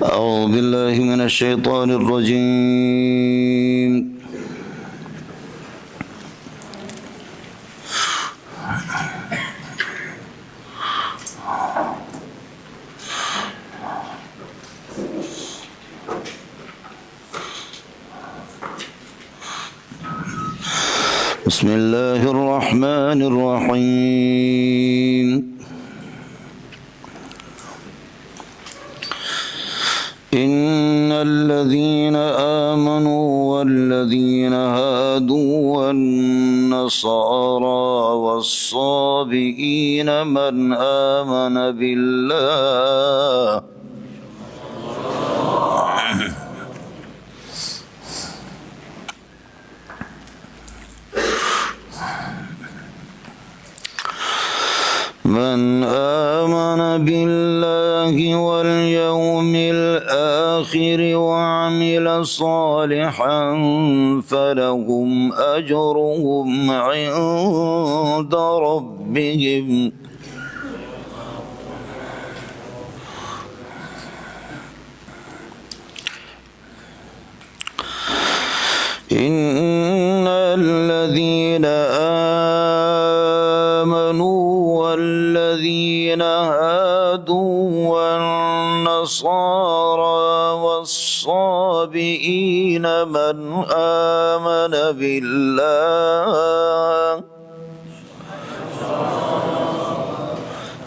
أعوذ بالله من الشيطان الرجيم. بسم الله الرحمن الرحيم. إن الذين آمنوا والذين هادوا والنصارى والصابئين من آمن بالله واليوم الآخر وعمل صالحا فلهم أجرهم عند ربهم إن الذين آمنوا والذين هادوا والنصارى والصابئين من آمن بالله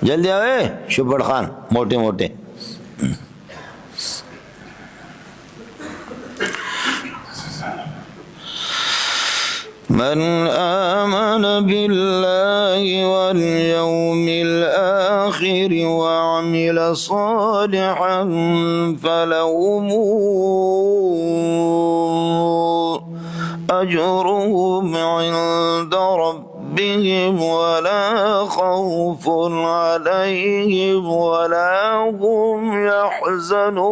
جلدی آئے شبڑ خان موٹے موٹے من آمن بالله واليوم الآخر وعمل صالحا فلهم أجرهم عند ربهم ولا خوف عليهم ولا هم يحزنون.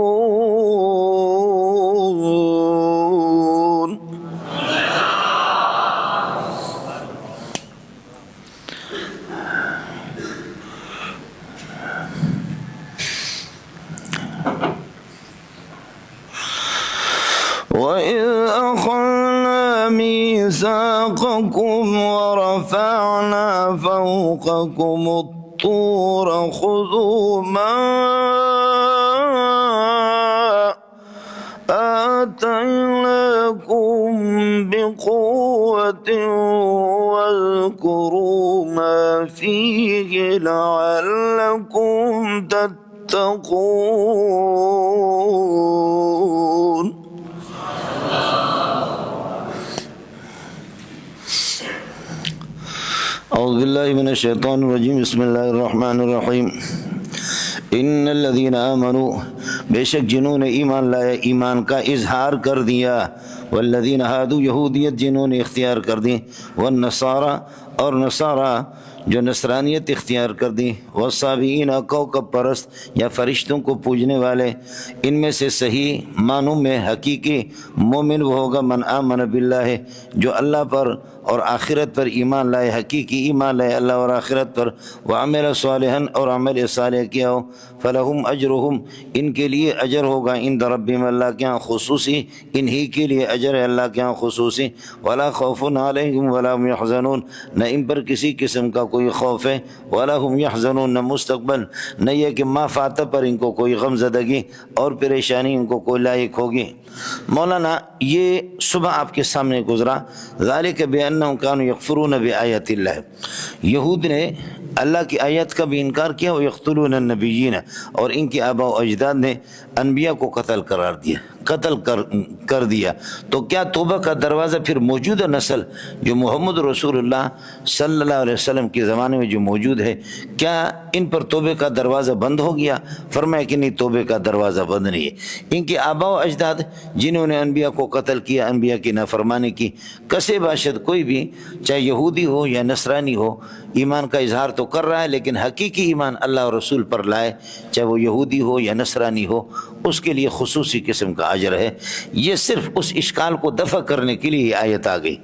وَإِذْ أَخَذْنَا مِيثَاقَكُمْ وَرَفَعْنَا فَوْقَكُمُ الطُّورَ خُذُوا مَا آتَيْنَاكُمْ بِقُوَّةٍ وَاذْكُرُوا مَا فِيهِ لَعَلَّكُمْ تَتَّقُونَ. اعوذ باللہ من الشیطان الرجیم. بسم اللہ الرحمن الرحیم. ان الذین آمنوا بے شک جنہوں نے ایمان لایا ایمان کا اظہار کر دیا والذین ہادوا یہودیت جنہوں نے اختیار کر دی والنصارى اور نصارہ جو نصرانیت اختیار کر دی والصابئین کوکب پرست یا فرشتوں کو پوجنے والے ان میں سے صحیح معنوں میں حقیقی مومن وہ ہوگا من آمن باللہ جو اللہ پر اور آخرت پر ایمان لائے حقیقی ایمان لائے اللہ اور آخرت پر وعمل صالحا اور عمل صالح کیا ہو فلہم اجرہم ان کے لیے اجر ہوگا عند ربہم اللہ کے ہاں خصوصی انہی کے لیے اجر ہے اللہ کے ہاں خصوصی ولا خوف علیہم ولا هم یحزنون نہ ان پر کسی قسم کا کوئی خوف ہے ولا هم یحزنون نہ مستقبل نہ یہ کہ ما فاتح پر ان کو کوئی غم زدگی اور پریشانی ان کو کوئی لاحق ہوگی. مولانا یہ صبح آپ کے سامنے گزرا ذالک بأنہم کانوا یکفرون بآیات اللہ یہود نے اللہ کی آیت کا بھی انکار کیا ویقتلون النبیین اور ان کے آباء و اجداد نے انبیاء کو قتل کر دیا. تو کیا توبہ کا دروازہ پھر موجودہ نسل جو محمد رسول اللہ صلی اللہ علیہ وسلم کے زمانے میں جو موجود ہے کیا ان پر توبے کا دروازہ بند ہو گیا؟ فرمایا کہ نہیں توبے کا دروازہ بند نہیں ہے. ان کے آباء و اجداد جنہوں نے انبیاء کو قتل کیا انبیاء کی نافرمانی کی کسے باشد کوئی بھی چاہے یہودی ہو یا نصرانی ہو ایمان کا اظہار تو کر رہا ہے لیکن حقیقی ایمان اللہ اور رسول پر لائے چاہے وہ یہودی ہو یا نصرانی ہو اس کے لیے خصوصی قسم کا اجر ہے. یہ صرف اس اشکال کو دفع کرنے کے لیے آیت آ گئی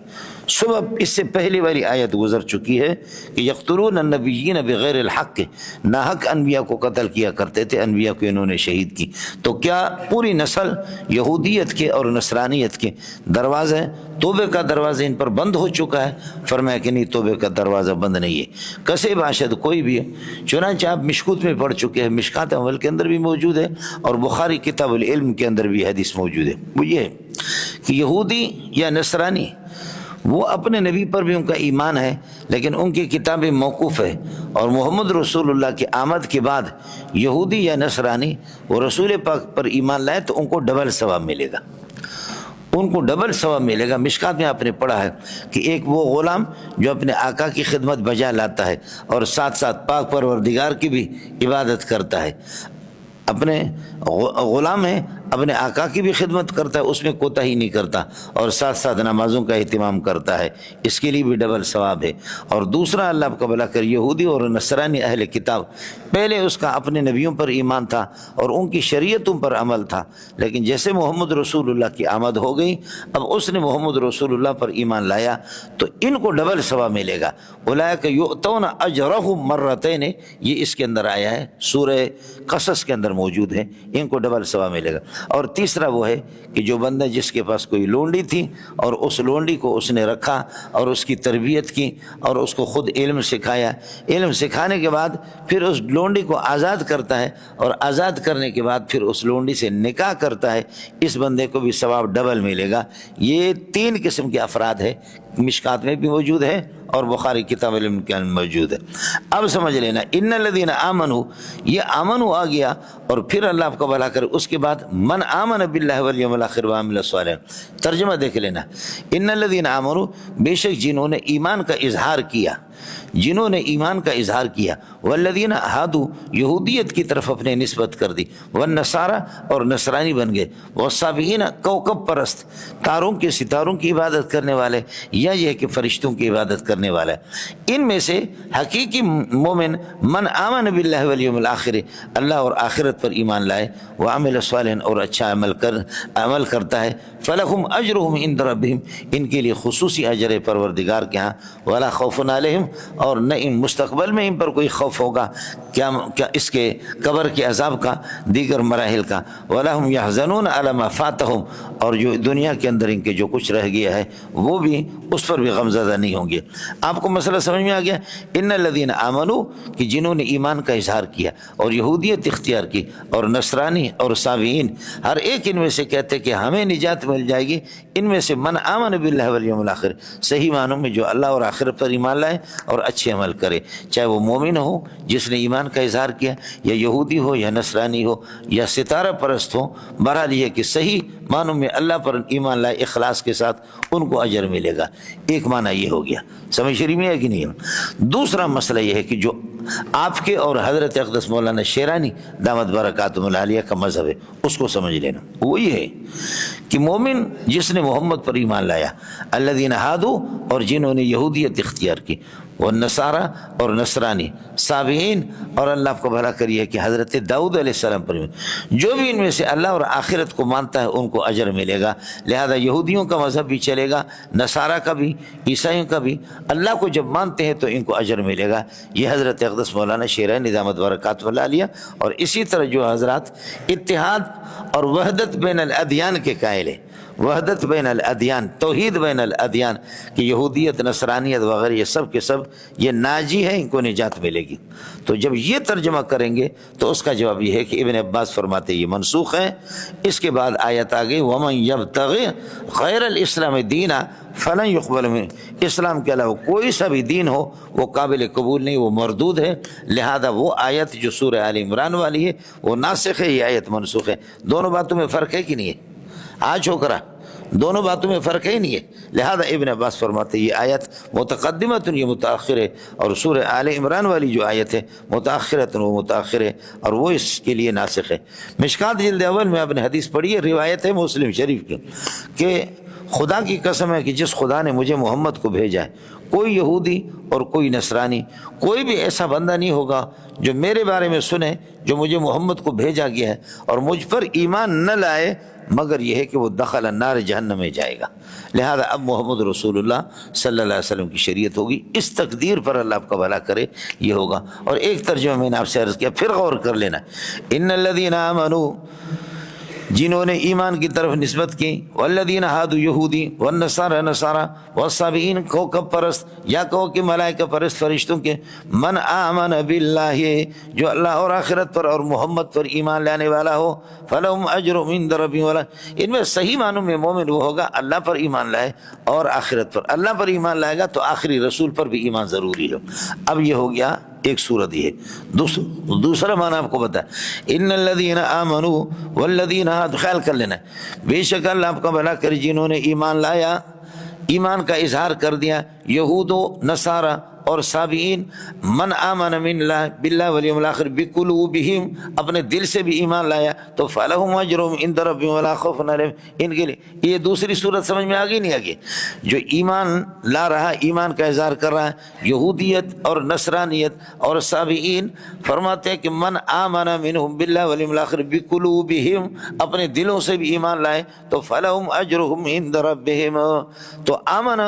صبح اس سے پہلی والی آیت گزر چکی ہے کہ یقتلون النبیین بغیر الحق، ناحق انبیاء کو قتل کیا کرتے تھے، انبیاء کو انہوں نے شہید کی۔ تو کیا پوری نسل یہودیت کے اور نصرانیت کے دروازے، توبے کا دروازہ ان پر بند ہو چکا ہے؟ فرمایا کہ نہیں، توبے کا دروازہ بند نہیں ہے، کسے باشد کوئی بھی ہے۔ چنانچہ آپ مشکوت میں پڑھ چکے ہیں، مشکات عمل کے اندر بھی موجود ہے اور بخاری کتاب العلم کے اندر بھی حدیث موجود ہے۔ وہ یہ ہے کہ یہودی یا نصرانی وہ اپنے نبی پر بھی ان کا ایمان ہے، لیکن ان کی کتابیں موقوف ہے، اور محمد رسول اللہ کی آمد کے بعد یہودی یا نصرانی وہ رسول پاک پر ایمان لائے تو ان کو ڈبل ثواب ملے گا، ان کو ڈبل ثواب ملے گا۔ مشکات میں آپ نے پڑھا ہے کہ ایک وہ غلام جو اپنے آقا کی خدمت بجا لاتا ہے اور ساتھ ساتھ پاک پروردگار کی بھی عبادت کرتا ہے، اپنے غلام ہے، اپنے آقا کی بھی خدمت کرتا ہے، اس میں کوتاہی نہیں کرتا، اور ساتھ ساتھ نمازوں کا اہتمام کرتا ہے، اس کے لیے بھی ڈبل ثواب ہے۔ اور دوسرا، اللہ کا بھلا کر، یہودی اور نصرانی اہل کتاب، پہلے اس کا اپنے نبیوں پر ایمان تھا اور ان کی شریعتوں پر عمل تھا، لیکن جیسے محمد رسول اللہ کی آمد ہو گئی، اب اس نے محمد رسول اللہ پر ایمان لایا تو ان کو ڈبل ثواب ملے گا۔ اولئک یؤتون اجرہم مرتین، یہ اس کے اندر آیا ہے، سورہ قصص کے اندر موجود ہے، ان کو ڈبل ثواب ملے گا۔ اور تیسرا وہ ہے کہ جو بندہ جس کے پاس کوئی لونڈی تھی اور اس لونڈی کو اس نے رکھا اور اس کی تربیت کی اور اس کو خود علم سکھایا، علم سکھانے کے بعد پھر اس لونڈی کو آزاد کرتا ہے اور آزاد کرنے کے بعد پھر اس لونڈی سے نکاح کرتا ہے، اس بندے کو بھی ثواب ڈبل ملے گا۔ یہ 3 قسم کے افراد ہیں، مشکات میں بھی موجود ہے اور بخاری کتاب علم کے اندر موجود ہے۔ اب سمجھ لینا، ان الذین آمنوا، یہ آمنوا آ گیا، اور پھر اللہ آپ کا بھلا کرے اس کے بعد من آمن باللہ والیوم الآخر وعمل صالحا، ترجمہ دیکھ لینا، ان الذین آمنوا، بے شک جنہوں نے ایمان کا اظہار کیا، جنہوں نے ایمان کا اظہار کیا، والذین ہادوا، یہودیت کی طرف اپنے نسبت کر دی، والنصارى، اور نصرانی بن گئے، والصابئین، کوكب پرست، تاروں کے ستاروں کی عبادت کرنے والے، یا یہ کہ فرشتوں کی عبادت کرنے والا ہے۔ ان میں سے حقیقی مومن من آمن باللہ والیوم الآخر، اللہ اور آخرت پر ایمان لائے، وعمل صالحا، اور اچھا عمل کرتا ہے، فلہم اجرہم عند ربہم، ان کے لیے خصوصی اجر ہے پروردگار کے ہاں، ولا خوف علیہم، اور نہ ان مستقبل میں ان پر کوئی خوف ہوگا، کیا اس کے قبر کے عذاب کا، دیگر مراحل کا، ولا هم يحزنون علی ما فاتهم، اور جو دنیا کے اندر ان کے جو کچھ رہ گیا ہے وہ بھی اس پر بھی غمزدہ نہیں ہوں گے۔ آپ کو مسئلہ سمجھ میں آ گیا؟ ان الذین آمنوا، کہ جنہوں نے ایمان کا اظہار کیا اور یہودیت اختیار کی، اور نصرانی اور صابئین، ہر ایک ان میں سے کہتے کہ ہمیں نجات مل جائے گی، ان میں سے من آمن باللہ والیوم الآخر، صحیح معنوں میں جو اللہ اور آخرت پر ایمان لائے اور اچھے عمل کرے، چاہے وہ مومن ہو جس نے ایمان کا اظہار کیا، یا یہودی ہو، یا نصرانی ہو، یا ستارہ پرست ہو، بہرحال یہ کہ صحیح معنوں میں اللہ پر ایمان لائے اخلاص کے ساتھ، ان کو اجر ملے گا۔ ایک معنی یہ ہو گیا، سمجھ شریف میں ہے کہ نہیں؟ دوسرا مسئلہ یہ ہے کہ جو آپ کے اور حضرت اقدس مولانا شیرانی دامت برکاتہم العالیہ کا مذہب ہے، اس کو سمجھ لینا۔ وہ یہ ہے کہ مومن جس نے محمد پر ایمان لایا، الذین ہادوا، اور جنہوں نے یہودیت اختیار کی، والنصارى، اور نصرانی، صابئین، اور اللہ کو بھلا کریے کہ حضرت داؤد علیہ السلام پر جو بھی ان میں سے اللہ اور آخرت کو مانتا ہے ان کو اجر ملے گا۔ لہذا یہودیوں کا مذہب بھی چلے گا، نصارہ کا بھی، عیسائیوں کا بھی، اللہ کو جب مانتے ہیں تو ان کو اجر ملے گا۔ یہ حضرت اقدس مولانا شیرانی دامت برکاتہ العالیہ، اور اسی طرح جو حضرات اتحاد اور وحدت بین الادیان کے قائل ہیں، وحدت بین الادیان، توحید بین الادیان، کہ یہودیت، نصرانیت وغیرہ یہ سب کے سب یہ ناجی ہے، ان کو نجات ملے گی۔ تو جب یہ ترجمہ کریں گے تو اس کا جواب یہ ہے کہ ابن عباس فرماتے یہ منسوخ ہے۔ اس کے بعد آیت آ گئی، وَمَن يَبْتَغِ غَيْرَ الْإِسْلَامِ دِينًا فَلَن يُقْبَلَ مِنْهُ، اسلام کے علاوہ کوئی سا بھی دین ہو وہ قابل قبول نہیں، وہ مردود ہے۔ لہذا وہ آیت جو سورہ آل عمران والی ہے وہ ناسخ ہے، یہ آیت منسوخ ہے۔ دونوں باتوں میں فرق ہے کہ نہیں ہے؟ آج ہو کرا دونوں باتوں میں فرق ہے نہیں ہے۔ لہذا ابن عباس فرماتے یہ آیت متقدمۃ، یہ متاخر ہے، اور سورہ آل عمران والی جو آیت ہے متاخرۃ، وہ متاخر ہے، اور وہ اس کے لیے ناسخ ہے۔ مشکات جلد اول میں آپ نے حدیث پڑھی ہے، روایت ہے مسلم شریف کی، کہ خدا کی قسم ہے کہ جس خدا نے مجھے محمد کو بھیجا ہے، کوئی یہودی اور کوئی نصرانی، کوئی بھی ایسا بندہ نہیں ہوگا جو میرے بارے میں سنے، جو مجھے محمد کو بھیجا گیا ہے اور مجھ پر ایمان نہ لائے، مگر یہ ہے کہ وہ دخل النار، جہنم میں جائے گا۔ لہذا اب محمد رسول اللہ صلی اللہ علیہ وسلم کی شریعت ہوگی، اس تقدیر پر اللہ آپ کا بھلا کرے یہ ہوگا۔ اور ایک ترجمہ میں نے آپ سے عرض کیا، پھر غور کر لینا، ان الذین آمنوا، جنہوں نے ایمان کی طرف نسبت کی، والذین ہادوا یہودی، والنصارى نصارى، والصابئین کوکب پرست، یا کہو کہ ملائکہ پرست فرشتوں کے، من آمن باللہ، جو اللہ اور آخرت پر اور محمد پر ایمان لانے والا ہو، فلہم اجر عند ربہم، ان میں صحیح معنوں میں مومن وہ ہوگا اللہ پر ایمان لائے اور آخرت پر۔ اللہ پر ایمان لائے گا تو آخری رسول پر بھی ایمان ضروری ہے۔ اب یہ ہو گیا ایک صورت، یہ دوسرا معنی آپ کو بتا، ان الذین آمنوا والذین ہادوا، خیال کر لینا بے شک اللہ آپ کا بھلا کرے جنہوں نے ایمان لایا، ایمان کا اظہار کر دیا، یہود و نصارہ اور صابئین، من آمن من اللہ باللہ والیوم الآخر بقلوبہم، اپنے دل سے بھی ایمان لایا تو فلہم اجرہم عند ربہم ولا خوف علیہم، ان کے لیے یہ دوسری صورت سمجھ میں آگئی نہیں آگئی؟ جو ایمان لا رہا، ایمان کا اظہار کر رہا ہے، یہودیت اور نصرانیت اور صابئین، فرماتے ہیں کہ من آمن منہم باللہ والیوم الآخر بقلوبہم، اپنے دلوں سے بھی ایمان لائے تو فلہم اجرہم عند ربہم، تو آمن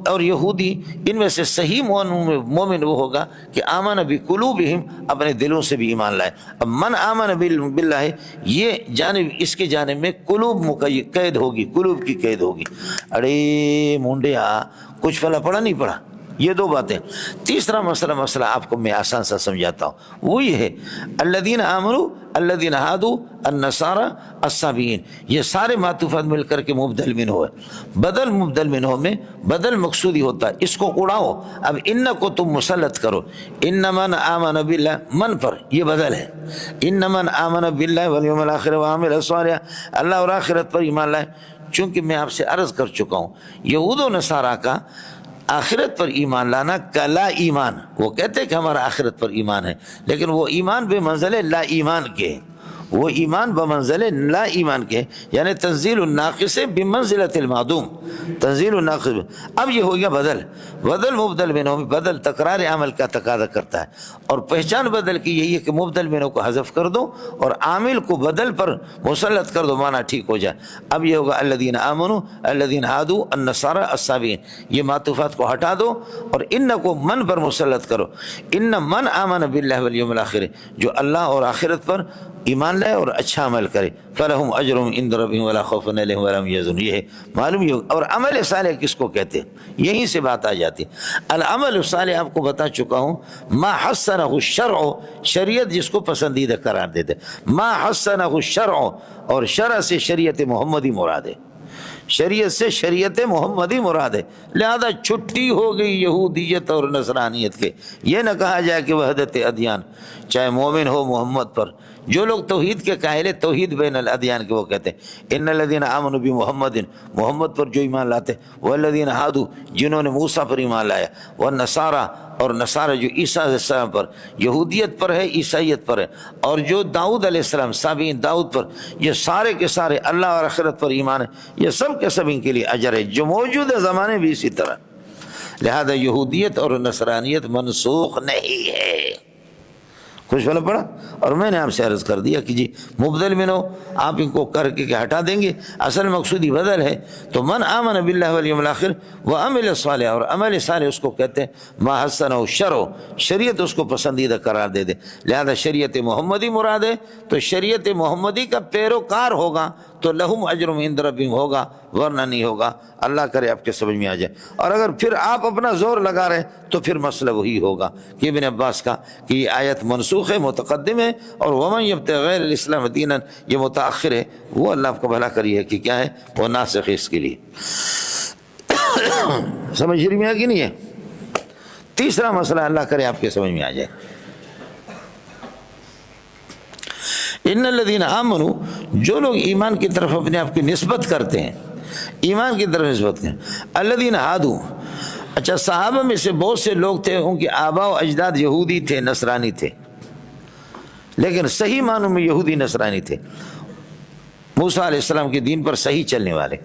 اور یہودی ان میں سے صحیح مومن وہ ہوگا کہ آمن بقلوبہم، اپنے دلوں سے بھی ایمان لائے۔ اب من آمن باللہ، یہ جانب، اس کے جانب میں قلوب قید ہوگی، قلوب کی قید ہوگی۔ ارے مونڈیا، کچھ پہلا پڑھا نہیں پڑھا، یہ دو باتیں۔ تیسرا مسئلہ آپ کو میں آسان سا سمجھاتا ہوں، وہ یہ ہے الذین آمنوا الذین ہادوا النصارى الصابئین، یہ سارے معطوفات مل کر کے مبدل منہ ہے۔ بدل مبدل منہ میں بدل مقصودی ہوتا ہے، اس کو اڑاؤ، اب ان کو تم مسلط کرو، ان من آمن باللہ، من پر یہ بدل ہے، ان من آمن باللہ والیوم الآخر وعمل صالحا، اللہ اور آخرت پر ایمان لائے۔ چونکہ میں آپ سے عرض کر چکا ہوں، یہود و نصارہ کا آخرت پر ایمان لانا کا لا ایمان، وہ کہتے ہیں کہ ہمارا آخرت پر ایمان ہے، لیکن وہ ایمان بے منزل لا ایمان کے، وہ ایمان بمنزل لا ایمان کے، یعنی تنزیل الناقص بمنزلۃ المعدوم، تنزیل الناقص۔ اب یہ ہو گیا بدل مبدل منہ میں بدل تکرار عمل کا تقاضا کرتا ہے، اور پہچان بدل کی یہی ہے کہ مبدل منہ کو حذف کر دو اور عامل کو بدل پر مسلط کر دو، معنی ٹھیک ہو جائے۔ اب یہ ہوگا الذین آمنوا الذین ہادوا النصارى الصابئین، یہ معطوفات کو ہٹا دو اور ان کو من پر مسلط کرو، ان من آمن باللہ والیوم الآخر، جو اللہ اور آخرت پر ایمان لائے اور اچھا عمل کرے، فلہم اجرہم عند ربہم ولا خوف علیہم ولا هم یحزنون، یہ ہے معلوم ہی ہوگا۔ اور عمل صالح کس کو کہتے ہیں؟ یہیں سے بات آ جاتی ہے۔ العمل الصالح آپ کو بتا چکا ہوں، ما حسنہ الشرع، شریعت جس کو پسندیدہ قرار دیتے، ما حسنہ الشرع، اور شرع سے شریعت محمدی مراد ہے، شریعت سے شریعت محمدی مراد ہے۔ لہذا چھٹی ہو گئی یہودیت اور نصرانیت کے، یہ نہ کہا جائے کہ وحدت ادیان، چاہے مومن ہو محمد پر۔ جو لوگ توحید کے قائل ہیں، توحید بین الادیان کے، وہ کہتے ہیں ان الذین آمنوا بمحمد، محمد پر جو ایمان لاتے، والذین ہادوا، جنہوں نے موسیٰ پر ایمان لایا، والنصارى، اور نصارہ جو عیسیٰ علیہ السلام پر، یہودیت پر ہے، عیسائیت پر ہے، اور جو داؤد علیہ السلام، صابئین داؤد پر، یہ سارے کے سارے اللہ اور آخرت پر ایمان ہے، یہ سب کے سب ان کے لیے اجر ہے، جو موجودہ زمانے بھی اسی طرح۔ لہذا یہودیت اور نصرانیت منسوخ نہیں ہے۔ خوش والا پڑا۔ اور میں نے آپ سے عرض کر دیا کہ جی مبدل منہ آپ ان کو کر کے ہٹا دیں گے، اصل مقصودی بدل ہے، تو من آمن باللہ والیوم الآخر وعمل صالح، اور عمل صالح اس کو کہتے ہیں ما حسنہ الشرع، شریعت اس کو پسندیدہ قرار دے دے۔ لہذا شریعت محمدی مراد ہے، تو شریعت محمدی کا پیروکار ہوگا تو لہم اجرہم عند ربہم ہوگا، ورنہ نہیں ہوگا۔ اللہ کرے آپ کے سمجھ میں آ جائے۔ اور اگر پھر آپ اپنا زور لگا رہے تو پھر مسئلہ وہی ہوگا کہ ابن عباس کا کہ یہ آیت منسوخ ہے، متقدم ہے، اور ومن یبتغی غیر الاسلام دینا یہ متاخر ہے، وہ اللہ آپ کو بھلا کریے کہ کیا ہے، وہ ناسخ ہے اس کے لیے۔ سمجھ میں آ گئی نہیں ہے؟ تیسرا مسئلہ اللہ کرے آپ کے سمجھ میں آ جائے۔ ان الذین آمنوا، جو لوگ ایمان کی طرف اپنے آپ کی نسبت کرتے ہیں، ایمان کی طرف نسبت کریں، الذین ہادوا، اچھا صحابہ میں سے بہت سے لوگ تھے ان کے آباء و اجداد یہودی تھے، نصرانی تھے، لیکن صحیح معنوں میں یہودی نصرانی تھے، موسیٰ علیہ السلام کے دین پر صحیح چلنے والے،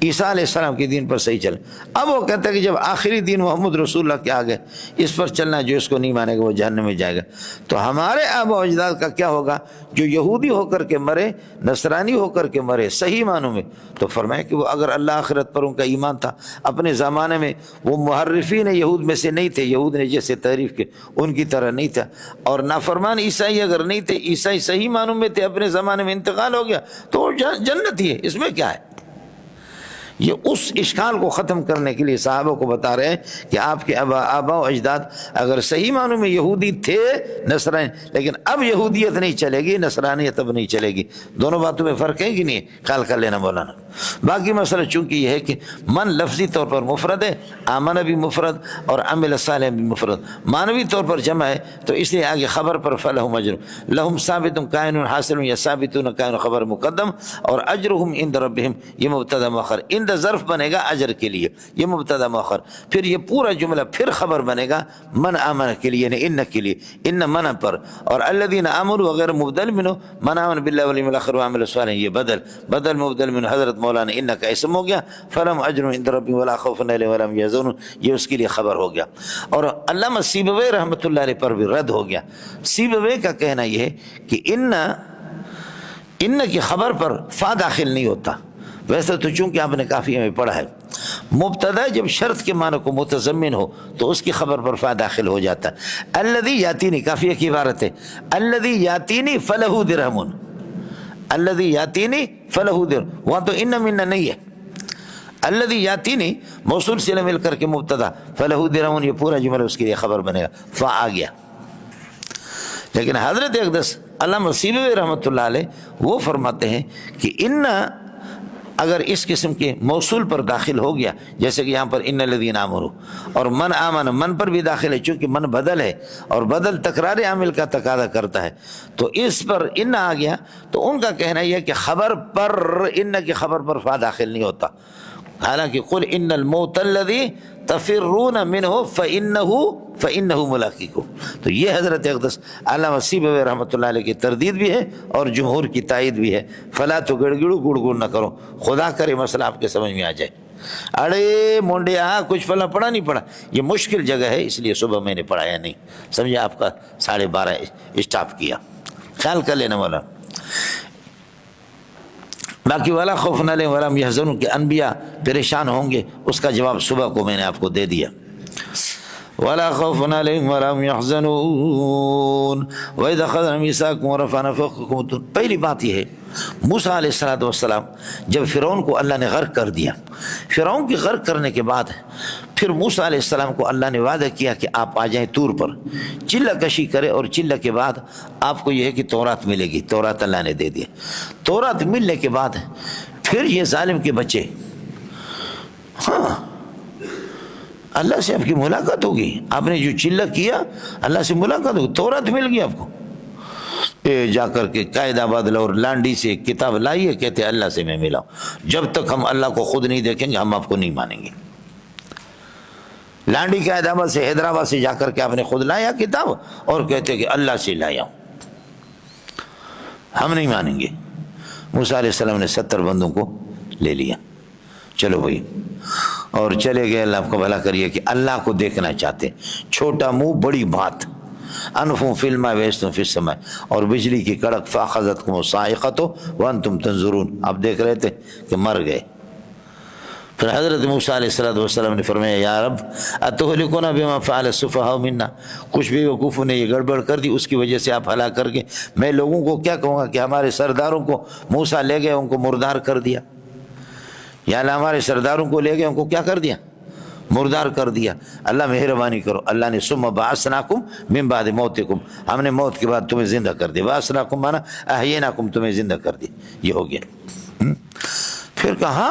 عیسیٰ علیہ السلام کے دین پر صحیح چلے. اب وہ کہتا ہے کہ جب آخری دین محمد رسول اللہ کے آ گئے، اس پر چلنا، جو اس کو نہیں مانے گا وہ جہنم میں جائے گا. تو ہمارے آبا و اجداد کا کیا ہوگا؟ جو یہودی ہو کر کے مرے، نصرانی ہو کر کے مرے صحیح معنوں میں، تو فرمایا کہ وہ اگر اللہ آخرت پر ان کا ایمان تھا، اپنے زمانے میں وہ محرفین یہود میں سے نہیں تھے، یہود نے جیسے تحریف کے ان کی طرح نہیں تھا. اور نافرمان عیسائی اگر نہیں تھے، عیسائی صحیح معنوں میں تھے، اپنے زمانے میں انتقال ہو گیا تو وہ جنت ہی ہے. اس میں کیا ہے؟ یہ اس اشکال کو ختم کرنے کے لیے صحابہ کو بتا رہے ہیں کہ آپ کے آبا و اجداد اگر صحیح معنوں میں یہودی تھے، نصرانی، لیکن اب یہودیت نہیں چلے گی، نصرانیت اب نہیں چلے گی. دونوں باتوں میں فرق ہے کہ نہیں؟ خیال کر لینا مولانا. باقی مسئلہ چونکہ یہ ہے کہ من لفظی طور پر مفرد ہے، آمن بھی مفرد اور عمل صالح بھی مفرد، معنوی طور پر جمع ہے، تو اس لیے آگے خبر پر فلہم اجر، لہم ثابت کائن حاصل، یا ثابتون کائن خبر مقدم، اور اجرہم عند ربہم یہ مبتدا مؤخر. عند ظرف بنے گا اجر کے لیے، یہ مبتدا مؤخر. پھر یہ پورا جملہ پھر خبر بنے گا من آمن کے لیے، یعنی ان کے لیے، ان من پر. اور الذین آمنوا وغیر مبدل منہ، من آمن باللہ والیوم الآخر وعمل صالحا، یہ بدل مبدل منہ حضرت مولانا ان کا اسم ہو گیا. فلہم اجر عند ربہم ولا خوف علیہم ولا هم یحزنون، یہ اس کے لیے خبر ہو گیا. اور علامہ سیبوی رحمۃ اللہ علیہ پر بھی رد ہو گیا. سیبوی کا کہنا یہ ہے کہ ان کی خبر پر فا داخل نہیں ہوتا. ویسے تو چونکہ آپ نے کافی میں پڑھا ہے، مبتدا جب شرط کے معنی کو متضمن ہو تو اس کی خبر پر فا داخل ہو جاتا ہے. الذی یاتینی کافیہ کی عبارت ہے، الذی یاتینی فلہ درہم، الذی یاتینی فلہ درہم. وہاں تو ان من نہیں ہے. الذی یاتینی موصول سے مل کر کے مبتدا، فلہ درہم، یہ پورا جملہ اس کے لیے خبر بنے گا، فا آ گیا. لیکن حضرت اقدس علامہ سیبوی رحمۃ اللہ علیہ وہ فرماتے ہیں کہ ان اگر اس قسم کے موصول پر داخل ہو گیا، جیسے کہ یہاں پر ان الذین آمنوا، اور من آمن، من پر بھی داخل ہے، چونکہ من بدل ہے اور بدل تکرار عامل کا تقاضا کرتا ہے، تو اس پر ان آ گیا. تو ان کا کہنا یہ ہے کہ خبر پر، ان کی خبر پر فا داخل نہیں ہوتا. حالانکہ قل ان الموت الذی تفرون منہ فإنہ ملاقیکم. تو یہ حضرت اقدس علامہ سیبوی رحمۃ اللہ علیہ کی تردید بھی ہے اور جمہور کی تائید بھی ہے. فلا تو گڑگڑو گڑ گڑ نہ کرو، خدا کرے مسئلہ آپ کے سمجھ میں آ جائے. اڑے مونڈے کچھ فلاں پڑھا نہیں پڑھا، یہ مشکل جگہ ہے، اس لیے صبح میں نے پڑھایا نہیں، سمجھے، آپ کا 12:30 اسٹاپ کیا. خیال کر لینا والا. باقی ولا خوف علیہم ولا هم یحزنون کہ انبیاء پریشان ہوں گے، اس کا جواب صبح کو میں نے آپ کو دے دیا. ولا خوف علیہم ولا هم یحزنون وَإِذْ أَخَذْنَا مِيثَاقَكُمْ وَرَفَعْنَا فَوْقَكُمُ. پہلی بات یہ ہے، موسیٰ علیہ السلام جب فرعون کو اللہ نے غرق کر دیا، فرعون کی غرق کرنے کے بعد پھر موسیٰ علیہ السلام کو اللہ نے وعدہ کیا کہ آپ آ جائیں طور پر، چلہ کشی کرے، اور چلہ کے بعد آپ کو یہ ہے کہ تورات ملے گی. تورات اللہ نے دے دیا. تورات ملنے کے بعد پھر یہ ظالم کے بچے، اللہ سے آپ کی ملاقات ہوگی، آپ نے جو چلہ کیا اللہ سے ملاقات ہوگی، تورات مل گئی آپ کو. جا کر کے قاعدہ بدلا اور لانڈی سے کتاب لائیے، کہتے اللہ سے میں ملا ہوں. جب تک ہم اللہ کو خود نہیں دیکھیں گے ہم آپ کو نہیں مانیں گے. لانڈی کے حیدرآباد سے، حیدرآباد سے جا کر کے آپ نے خود لایا کتاب اور کہتے کہ اللہ سے لایا ہوں، ہم نہیں مانیں گے. موسیٰ علیہ السلام نے 70 بندوں کو لے لیا، چلو بھائی، اور چلے گئے. اللہ آپ کو بھلا کریے کہ اللہ کو دیکھنا چاہتے، چھوٹا منہ بڑی بات. انفوں فی الماء ویستم فی السماء، اور بجلی کی کڑک، فاخذتکم الصاعقۃ وانتم تنظرون، آپ دیکھ رہے تھے کہ مر گئے. پھر حضرت موسیٰ علیہ السلام نے فرمایا یا رب اتہلکنا بما فعل السفہاء منا، کچھ بھی وقوفوں نے یہ گڑبڑ کر دی، اس کی وجہ سے آپ ہلاک کر گئے. میں لوگوں کو کیا کہوں گا کہ ہمارے سرداروں کو موسیٰ لے گئے، ان کو مردار کر دیا. یا اللہ ہمارے سرداروں کو لے گئے، ان کو کیا کر دیا؟ مردار کر دیا. اللہ مہربانی کرو. اللہ نے ثم بعثناکم من بعد موتکم، ہم نے موت کے بعد تمہیں زندہ کر دیا. بعثناکم مانا احییناکم، تمہیں زندہ کر دیا. یہ ہو گیا. پھر کہا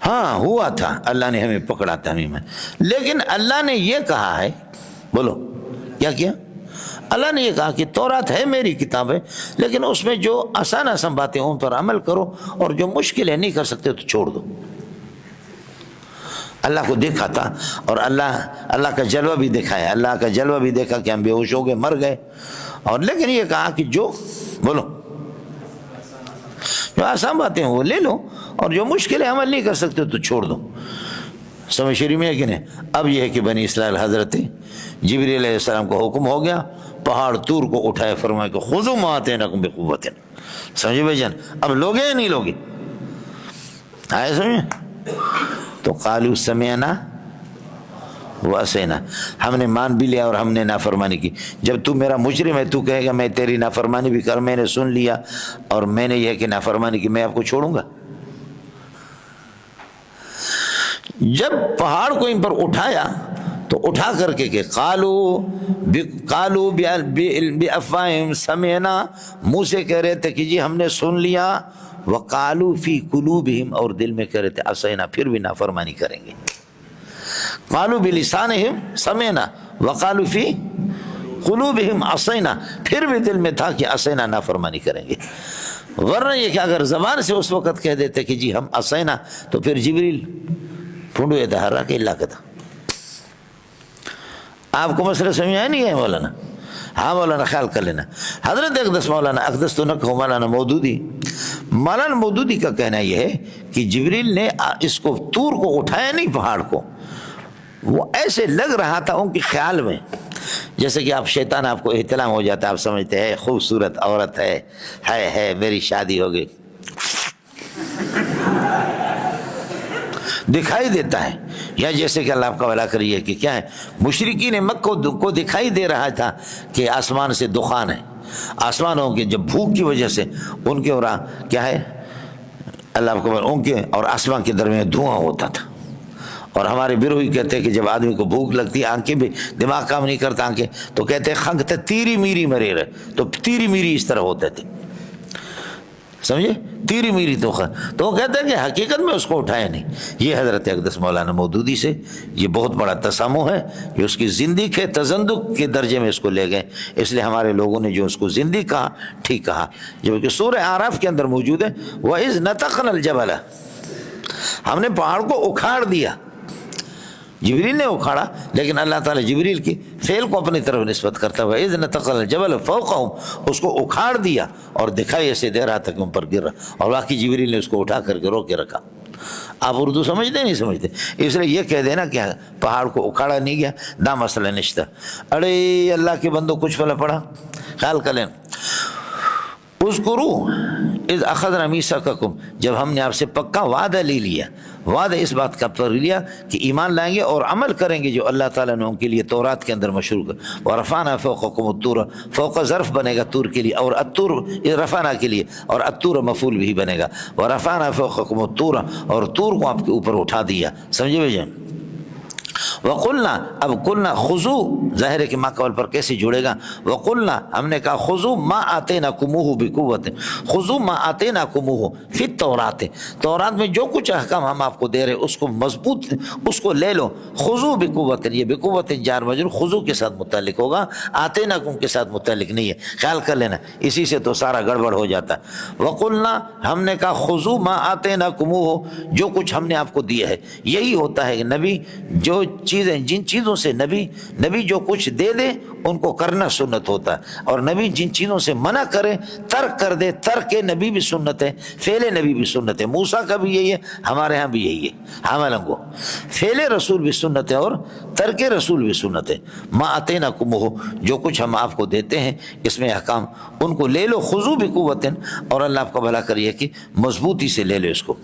ہاں ہوا تھا، اللہ نے ہمیں پکڑا تھا ہمیں. لیکن اللہ نے یہ کہا ہے، بولو کیا کیا؟ اللہ نے یہ کہا کہ تورات ہے میری کتاب ہے، لیکن اس میں جو آسان باتیں ان پر عمل کرو، اور جو مشکل ہے نہیں کر سکتے تو چھوڑ دو. اللہ کو دیکھا تھا، اور اللہ کا جلوہ بھی دکھایا، اللہ کا جلوہ بھی دیکھا کہ ہم بے ہوش ہو گئے، مر گئے. اور لیکن یہ کہا کہ جو بولو جو آسان باتیں ہیں وہ لے لو، اور جو مشکل ہے عمل نہیں کر سکتے تو چھوڑ دو. سمجھ شریف میں ہے کہ نہیں؟ اب یہ ہے کہ بنی اسرائیل حضرت جبریل علیہ السلام کو حکم ہو گیا، پہاڑ طور کو اٹھائے، فرمایا کہ خذوا ما آتیناکم بقوۃ. سمجھے بھائی جان؟ اب لوگے یا نہیں لوگے؟ آئے سمجھے؟ تو قالوا سمعنا وعصینا، ہم نے مان بھی لیا اور ہم نے نافرمانی کی. جب تو میرا مجرم ہے، تو کہے گا میں تیری نافرمانی بھی کر، میں نے سن لیا اور میں نے یہ کہ نافرمانی کی، میں آپ کو چھوڑوں گا؟ جب پہاڑ کو ان پر اٹھایا تو اٹھا کر کے کہ قالوا بافواہہم سمعنا، منہ سے کہہ رہے تھے کہ جی ہم نے سن لیا، وقالوا فی قلوبہم، اور دل میں کہہ رہے تھے عصینا، پھر بھی نافرمانی کریں گے. قالوا بلسانہم سمعنا وقالوا فی قلوبہم عصینا، پھر بھی دل میں تھا کہ عصینا، نافرمانی کریں گے. ورنہ یہ کہ اگر زبان سے اس وقت کہہ دیتے کہ جی ہم عصینا، تو پھر جبریل پھنڈو یہ دہرا کہ اللہ کا تھا. آپ کو مسئلہ سمجھ آیا نہیں ہے مولانا؟ ہاں مولانا خیال کر لینا. حضرت اقدس، مولانا اقدس تو نہ کہو، مولانا مودودی، مولانا مودودی کا کہنا یہ ہے کہ جبریل نے اس کو طور کو اٹھایا نہیں، پہاڑ کو، وہ ایسے لگ رہا تھا ان کے خیال میں جیسے کہ آپ شیطان آپ کو احتلام ہو جاتا ہے، آپ سمجھتے ہیں خوبصورت عورت ہے میری شادی ہو گئی، دکھائی دیتا ہے. یا جیسے کہ اللہ آپ کا بھلا کریے کہ کیا ہے، مشرکین مکہ کو دکھائی دے رہا تھا کہ آسمان سے دخان ہے، آسمانوں کے جب بھوک کی وجہ سے ان کے اور کیا ہے اللہ آپ کو ان کے اور آسمان کے درمیان دھواں ہوتا تھا. اور ہمارے بروہی کہتے ہیں کہ جب آدمی کو بھوک لگتی ہے، آنکھیں بھی دماغ کام نہیں کرتا آنکھیں، تو کہتے ہیں خنک تھے تیری میری مرے رہے، تو تیری میری اس طرح ہوتے تھے، سمجھے؟ تیری میری تو وہ کہتے ہیں کہ حقیقت میں اس کو اٹھایا نہیں. یہ حضرت اقدس مولانا مودودی سے یہ بہت بڑا تسامح ہے کہ اس کی زندگی کے تزندق کے درجے میں اس کو لے گئے. اس لیے ہمارے لوگوں نے جو اس کو زندگی کہا ٹھیک کہا، جبکہ سورہ اعراف کے اندر موجود ہے وَإِذْ نَتَقْنَا الْجَبَلَ، ہم نے پہاڑ کو اکھاڑ دیا. جبریل نے اکھاڑا، لیکن اللہ تعالیٰ جبریل کی فعل کو اپنی طرف نسبت کرتا ہوا اذ نتقل الجبل فوقہم، اس کو اکھاڑ دیا اور دکھائی ایسے دے رہا تھا کہ ان پر گر رہا، اور باقی جبریل نے اس کو اٹھا کر کے رو کے رکھا. آپ اردو سمجھتے نہیں سمجھتے؟ اس لیے یہ کہہ دینا کہ پہاڑ کو اکھاڑا نہیں گیا، نہ مسئلہ نشتہ. ارے اللہ کے بندوں کچھ پلا پڑا، خیال کر لیں. اذکروا اذ اخذنا میثاقکم، جب ہم نے آپ سے پکا وعدہ لے لیا، وعدہ اس بات کا پر لیا کہ ایمان لائیں گے اور عمل کریں گے جو اللہ تعالیٰ نے ان کے لیے تورات کے اندر مشروع کر. ورفعنا فوقکم الطور، فوق ظرف بنے گا طور کے لیے، اور الطور رفعنا کے لیے، اور الطور مفعول بھی بنے گا. ورفعنا فوقکم الطور، اور طور کو آپ کے اوپر اٹھا دیا. سمجھے بھائی؟ وقلنا، اب قلنا خذوا، ظاہر ہے کہ ما قول پر کیسے جڑے گا. وقلنا، ہم نے کہا خذوا ما آتیناکموہ بقوۃ، خذوا ما آتیناکموہ فی التوراۃ، تورات میں جو کچھ احکام ہم آپ کو دے رہے اس کو مضبوط، اس کو لے لو. خذوا بقوۃ، یہ بقوۃ جار مجرور خذوا کے ساتھ متعلق ہوگا، آتیناکم کے ساتھ متعلق نہیں ہے، خیال کر لینا، اسی سے تو سارا گڑبڑ ہو جاتا ہے. وقلنا، ہم نے کہا خذوا ما آتیناکموہ، جو کچھ ہم نے آپ کو دیا ہے. یہی ہوتا ہے کہ نبی جو چیزیں، جن چیزوں سے نبی جو کچھ دے دے ان کو کرنا سنت ہوتا ہے، اور نبی جن چیزوں سے منع کرے، ترک کر دے، ترک نبی بھی سنت ہے، فعل نبی بھی سنت ہے. موسیٰ کا بھی یہی ہے، ہمارے ہاں بھی یہی ہے، حاملنگو فعل رسول بھی سنت ہے اور ترک رسول بھی سنت ہے. ما آتیناکموہ، جو کچھ ہم آپ کو دیتے ہیں اس میں احکام، ان کو لے لو. خذوا بقوۃ، اور اللہ آپ کا بھلا کریے کہ مضبوطی سے لے لو اس کو.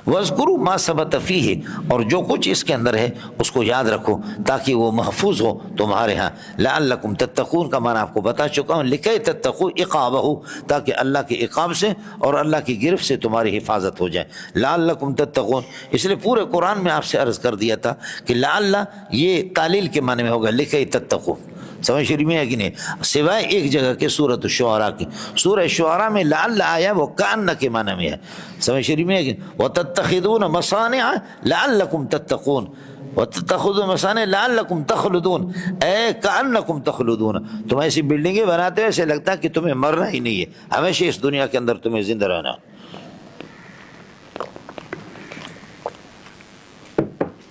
وَاذْكُرُوا مَا ثَبَتَ فِيهِ، اور جو کچھ اس کے اندر ہے اس کو یاد رکھو تاکہ وہ محفوظ ہو تمہارے ہاں. لَعَلَّكُمْ تَتَّقُونَ کا معنی آپ کو بتا چکا ہوں، لِكَيْ تَتَّقُوا عِقَابَهُ، تاکہ اللہ کے عقاب سے اور اللہ کی گرفت سے تمہاری حفاظت ہو جائے. لَعَلَّكُمْ تَتَّقُونَ، اس لیے پورے قرآن میں آپ سے عرض کر دیا تھا کہ لعل یہ تعلیل کے معنی میں ہوگا، لِكَيْ تَتَّقُوا. سمجھ شریف میں ہے کہ نہیں؟ سوائے ایک جگہ کے سورۃ الشعراء کی، سورہ شعراء میں لعل آیا وہ کأن کے معنی میں ہے. سمجھ شریف میں ہے کہ وَتَتَّخِذُونَ مَصَانِعَ لَعَلَّكُمْ تَتَّقُونَ، وَتَتَّخِذُونَ مَصَانِعَ لَعَلَّكُمْ تَخْلُدُونَ، اے کأنکم تخلدون، تم ایسی بلڈنگیں بناتے ہو ایسے لگتا ہے کہ تمہیں مرنا ہی نہیں ہے، ہمیشہ اس دنیا کے اندر تمہیں زندہ رہنا.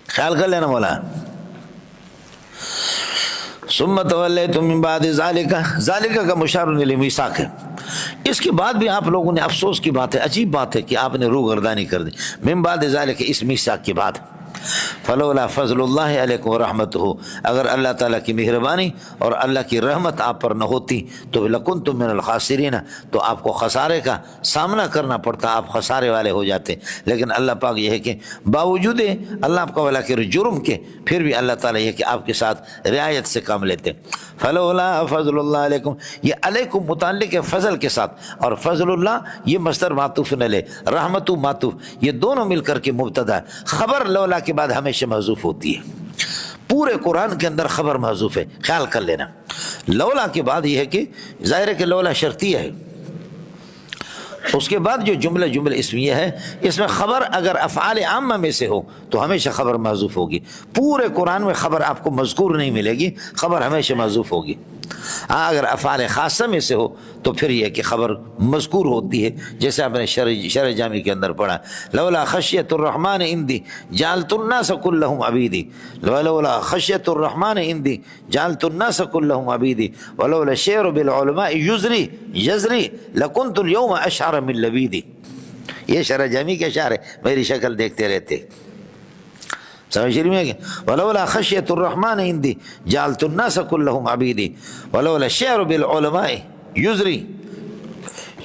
خیال کر لینا مولا. ثم تولیتم من بعد ذالک، ذالک کا مشار الی میثاق ہے، اس کے بعد بھی آپ لوگوں نے، افسوس کی بات ہے، عجیب بات ہے کہ آپ نے روگردانی کر دی، من بعد ذالک، اس میثاق کے بعد. فلولا فضل اللہ علیکم ورحمتہ، اگر اللہ تعالیٰ کی مہربانی اور اللہ کی رحمت آپ پر نہ ہوتی تو لکنتم من الخاسرین، تو آپ کو خسارے کا سامنا کرنا پڑتا، آپ خسارے والے ہو جاتے. لیکن اللہ پاک یہ ہے کہ باوجود اللہ آپ کا والا کے جرم کے، پھر بھی اللہ تعالیٰ یہ کہ آپ کے ساتھ رعایت سے کام لیتے. فلولا فضل اللہ علیکم، یہ علیکم متعلق ہے فضل کے ساتھ، اور فضل اللہ یہ مصدر معطوف علیہ، رحمت معطوف، یہ دونوں مل کر کے مبتدا ہے. خبر لولا کے بعد ہمیشہ محذوف ہوتی ہے، پورے قرآن کے اندر خبر محذوف ہے، خیال کر لینا. لولا کے بعد یہ ہے کہ ظاہر ہے کہ لولا شرطیہ ہے، اس کے بعد جو جملہ اسمیہ ہے، اس میں خبر اگر افعال عامہ میں سے ہو تو ہمیشہ خبر محذوف ہوگی. پورے قرآن میں خبر آپ کو مذکور نہیں ملے گی، خبر ہمیشہ محذوف ہوگی. ہاں اگر افعال خاصہ میں سے ہو تو پھر یہ کہ خبر مذکور ہوتی ہے، جیسے آپ نے شرح جامی کے اندر پڑھا، لولا خشیت الرحمن عندی جعلت الناس كلهم عبیدی، ولولا خشیت الرحمن عندی جعلت الناس كلهم عبیدی، ولولا الشعر بالعلماء یزری لکنت اليوم اشعر من لبیدی. یہ شرح جامی کے اشعار ہے، میری شکل دیکھتے رہتے. سمجھ رہی میں کہ ولولا خشیت الرحمن عندی جعلت الناس كلهم عبیدی، ولولا الشعر بالعلماء یزری،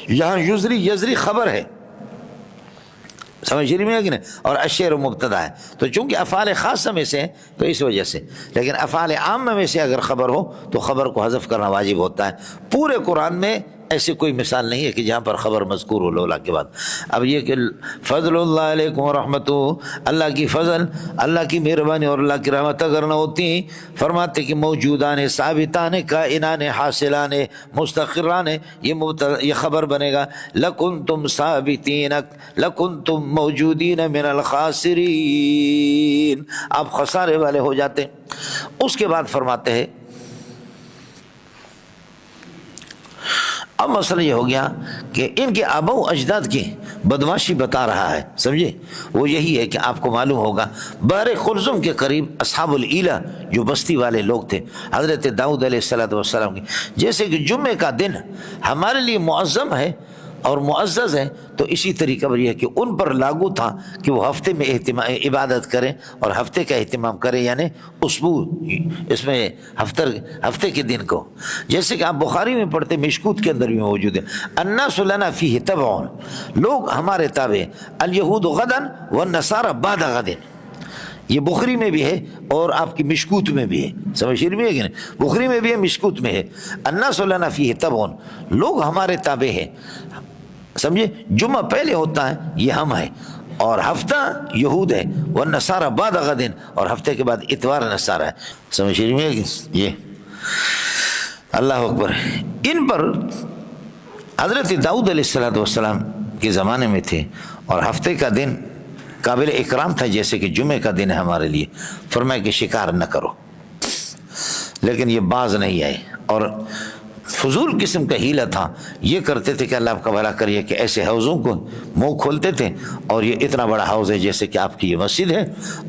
یہاں یزری خبر ہے، سمجھ رہی میں کہ نہیں، اور الشعر مبتدا ہے. تو چونکہ افعال خاصہ میں سے ہے تو اس وجہ سے، لیکن افعال عامہ میں سے اگر خبر ہو تو خبر کو حذف کرنا واجب ہوتا ہے. پورے قرآن میں ایسی کوئی مثال نہیں ہے کہ جہاں پر خبر مذکور ہو لولا کے بعد. اب یہ کہ فضل اللہ علیکم ورحمتہ، اللہ کی فضل، اللہ کی مہربانی اور اللہ کی رحمت اگر نہ ہوتی، فرماتے کہ موجودان، ثابتان، کائنان، حاصلان، مستقران، یہ خبر بنے گا لکنتم ثابتین، لکنتم موجودین من الخاسرین، آپ خسارے والے ہو جاتے. اس کے بعد فرماتے ہیں اب مسئلہ یہ ہو گیا کہ ان کے آبا و اجداد کی بدماشی بتا رہا ہے، سمجھے. وہ یہی ہے کہ آپ کو معلوم ہوگا بحر خلزم کے قریب اصحاب العیلہ جو بستی والے لوگ تھے، حضرت داؤد علیہ السلام کی، جیسے کہ جمعے کا دن ہمارے لیے معظم ہے اور معزز ہے، تو اسی طریقہ پر یہ ہے کہ ان پر لاگو تھا کہ وہ ہفتے میں عبادت کریں اور ہفتے کا اہتمام کریں، یعنی اسبوع، اس میں ہفتے کے دن کو. جیسے کہ آپ بخاری میں پڑھتے، مشکوت کے اندر بھی موجود ہے، الناس لنا فیہ تبع، لوگ ہمارے تابع، الیہود غدا والنصارى بعد غد. یہ بخاری میں بھی ہے اور آپ کی مشکوت میں بھی ہے، سمجھ رہی ہے کہ نہیں، بخاری میں بھی ہے، مشکوت میں ہے. الناس لنا فیہ تبع، لوگ ہمارے تابع ہیں، سمجھے. جمعہ پہلے ہوتا ہے یہ ہم ہے، اور ہفتہ یہود ہے، والنصارى بعد غد، اور ہفتے کے بعد اتوار نصارہ ہے. سمجھ رہی ہے کہ یہ اللہ اکبر. ان پر حضرت داؤد علیہ السلام کے زمانے میں تھے، اور ہفتے کا دن قابل اکرام تھا، جیسے کہ جمعے کا دن ہے ہمارے لیے. فرمایا کہ شکار نہ کرو، لیکن یہ باز نہیں آئے، اور فضول قسم کا ہیلہ تھا. یہ کرتے تھے کہ اللہ آپ کا بھلا کریے کہ ایسے حوضوں کو منہ کھولتے تھے، اور یہ اتنا بڑا حوض ہے جیسے کہ آپ کی یہ مسجد ہے،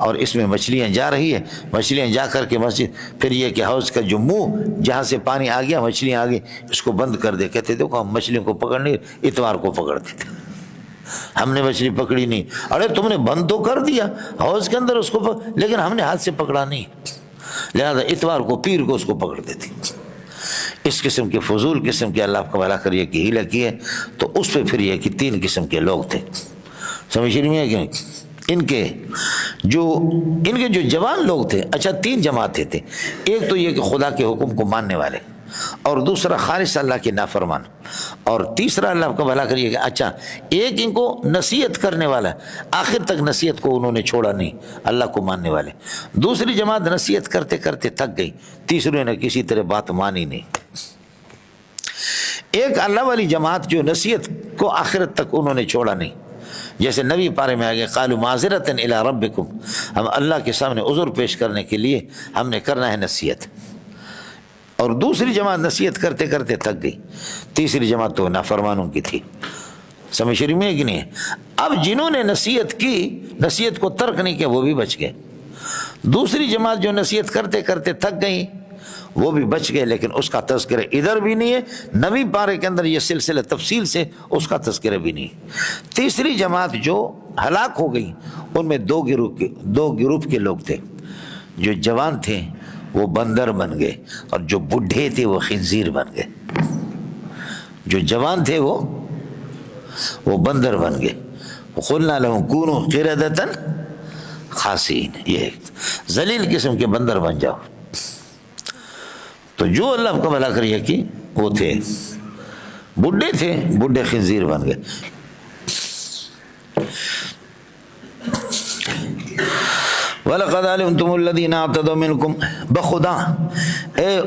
اور اس میں مچھلیاں جا رہی ہے، مچھلیاں جا کر کے مسجد، پھر یہ کہ حوض کا جو منہ جہاں سے پانی آ گیا، مچھلیاں آ گئی، اس کو بند کر دے. کہتے دیکھو ہم مچھلیوں کو پکڑنے اتوار کو پکڑتے تھے، ہم نے مچھلی پکڑی نہیں. ارے تم نے بند تو کر دیا حوض کے اندر اس کو، لیکن ہم نے ہاتھ سے پکڑا نہیں، لہذا اتوار کو، پیر کو اس کو پکڑتے تھے. اس قسم کے فضول قسم کے اللہ آپ کا بھلا کریے کہ ہیلہ کی ہے. تو اس پہ پھر یہ کہ 3 قسم کے لوگ تھے، سمجھ رہی ہے کہ ان کے جو جوان لوگ تھے. اچھا 3 جماعتیں تھے، ایک تو یہ کہ خدا کے حکم کو ماننے والے، اور دوسرا خالص اللہ کے نافرمان، اور تیسرا اللہ آپ کا بھلا کریے کہ اچھا ایک ان کو نصیحت کرنے والا، آخر تک نصیحت کو انہوں نے چھوڑا نہیں، اللہ کو ماننے والے. دوسری جماعت نصیحت کرتے کرتے تھک گئی، تیسرے نے کسی طرح بات مانی نہیں. ایک اللہ والی جماعت جو نصیحت کو آخرت تک انہوں نے چھوڑا نہیں، جیسے نبی پارے میں آگے قالوا معذرۃ الی ربکم، ہم اللہ کے سامنے عذر پیش کرنے کے لیے ہم نے کرنا ہے نصیحت. اور دوسری جماعت نصیحت کرتے کرتے تھک گئی، تیسری جماعت تو نافرمانوں کی تھی. سمجھ رہی میں کہ نہیں. اب جنہوں نے نصیحت کی، نصیحت کو ترک نہیں کیا، وہ بھی بچ گئے. دوسری جماعت جو نصیحت کرتے کرتے تھک گئی، وہ بھی بچ گئے، لیکن اس کا تذکرہ ادھر بھی نہیں ہے، نبی پارے کے اندر یہ سلسلہ تفصیل سے اس کا تذکرہ بھی نہیں۔ تیسری جماعت جو ہلاک ہو گئی ان میں دو گروپ کے لوگ تھے، جو جوان تھے وہ بندر بن گئے، اور جو بڈھے تھے وہ خنزیر بن گئے۔ جو جوان تھے وہ بندر بن گئے۔ قلنا لهم كونوا قردة خاسئین، یہ ذلیل قسم کے بندر بن جاؤ۔ تو جو اللہ کا بھلا کریے کہ وہ تھے بڈھے تھے، بڈھے خنزیر بن گئے۔ وَلَقَدْ عَلِمْتُمُ الَّذِينَ اعْتَدَوْا مِنْكُمْ، بخدا اے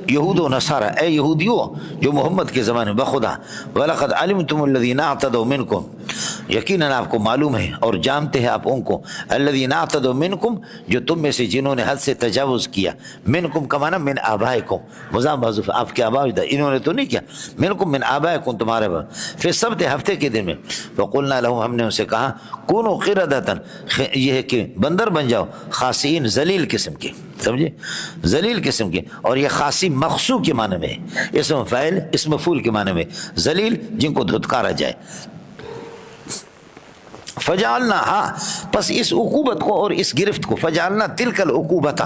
یہود و نصارہ، اے یہودیوں جو محمد کے زمانے بخدا، وَلَقَدْ عَلِمْتُمُ الَّذِينَ اعْتَدَوْا مِنْكُمْ، یقیناً آپ کو معلوم ہے اور جانتے ہیں آپ ان کو، الذین اعتدوا منکم، جو تم میں سے جنہوں نے حد سے تجاوز کیا، منکم کا معنی من آبائکم، مضاف محذوف، آپ کے آباء، انہوں نے تو نہیں کیا، منکم من آبائکم، تمہارے فی السبت، ہفتے کے دن میں، وقلنا لهم، ہم نے ان سے کہا، کونوا قردۃ، یہ ہے کہ بندر بن جاؤ، خاسئین، ذلیل قسم کے، سمجھے، ذلیل قسم کے، اور یہ خاصی مخصوص کے معنی میں، اسم فاعل اسم مفعول کے معنی میں، ذلیل جن کو دھتکارا جائے۔ فجعلنا، ہاں پس اس عقوبت کو اور اس گرفت کو، فجعلنا تلک العقوبت،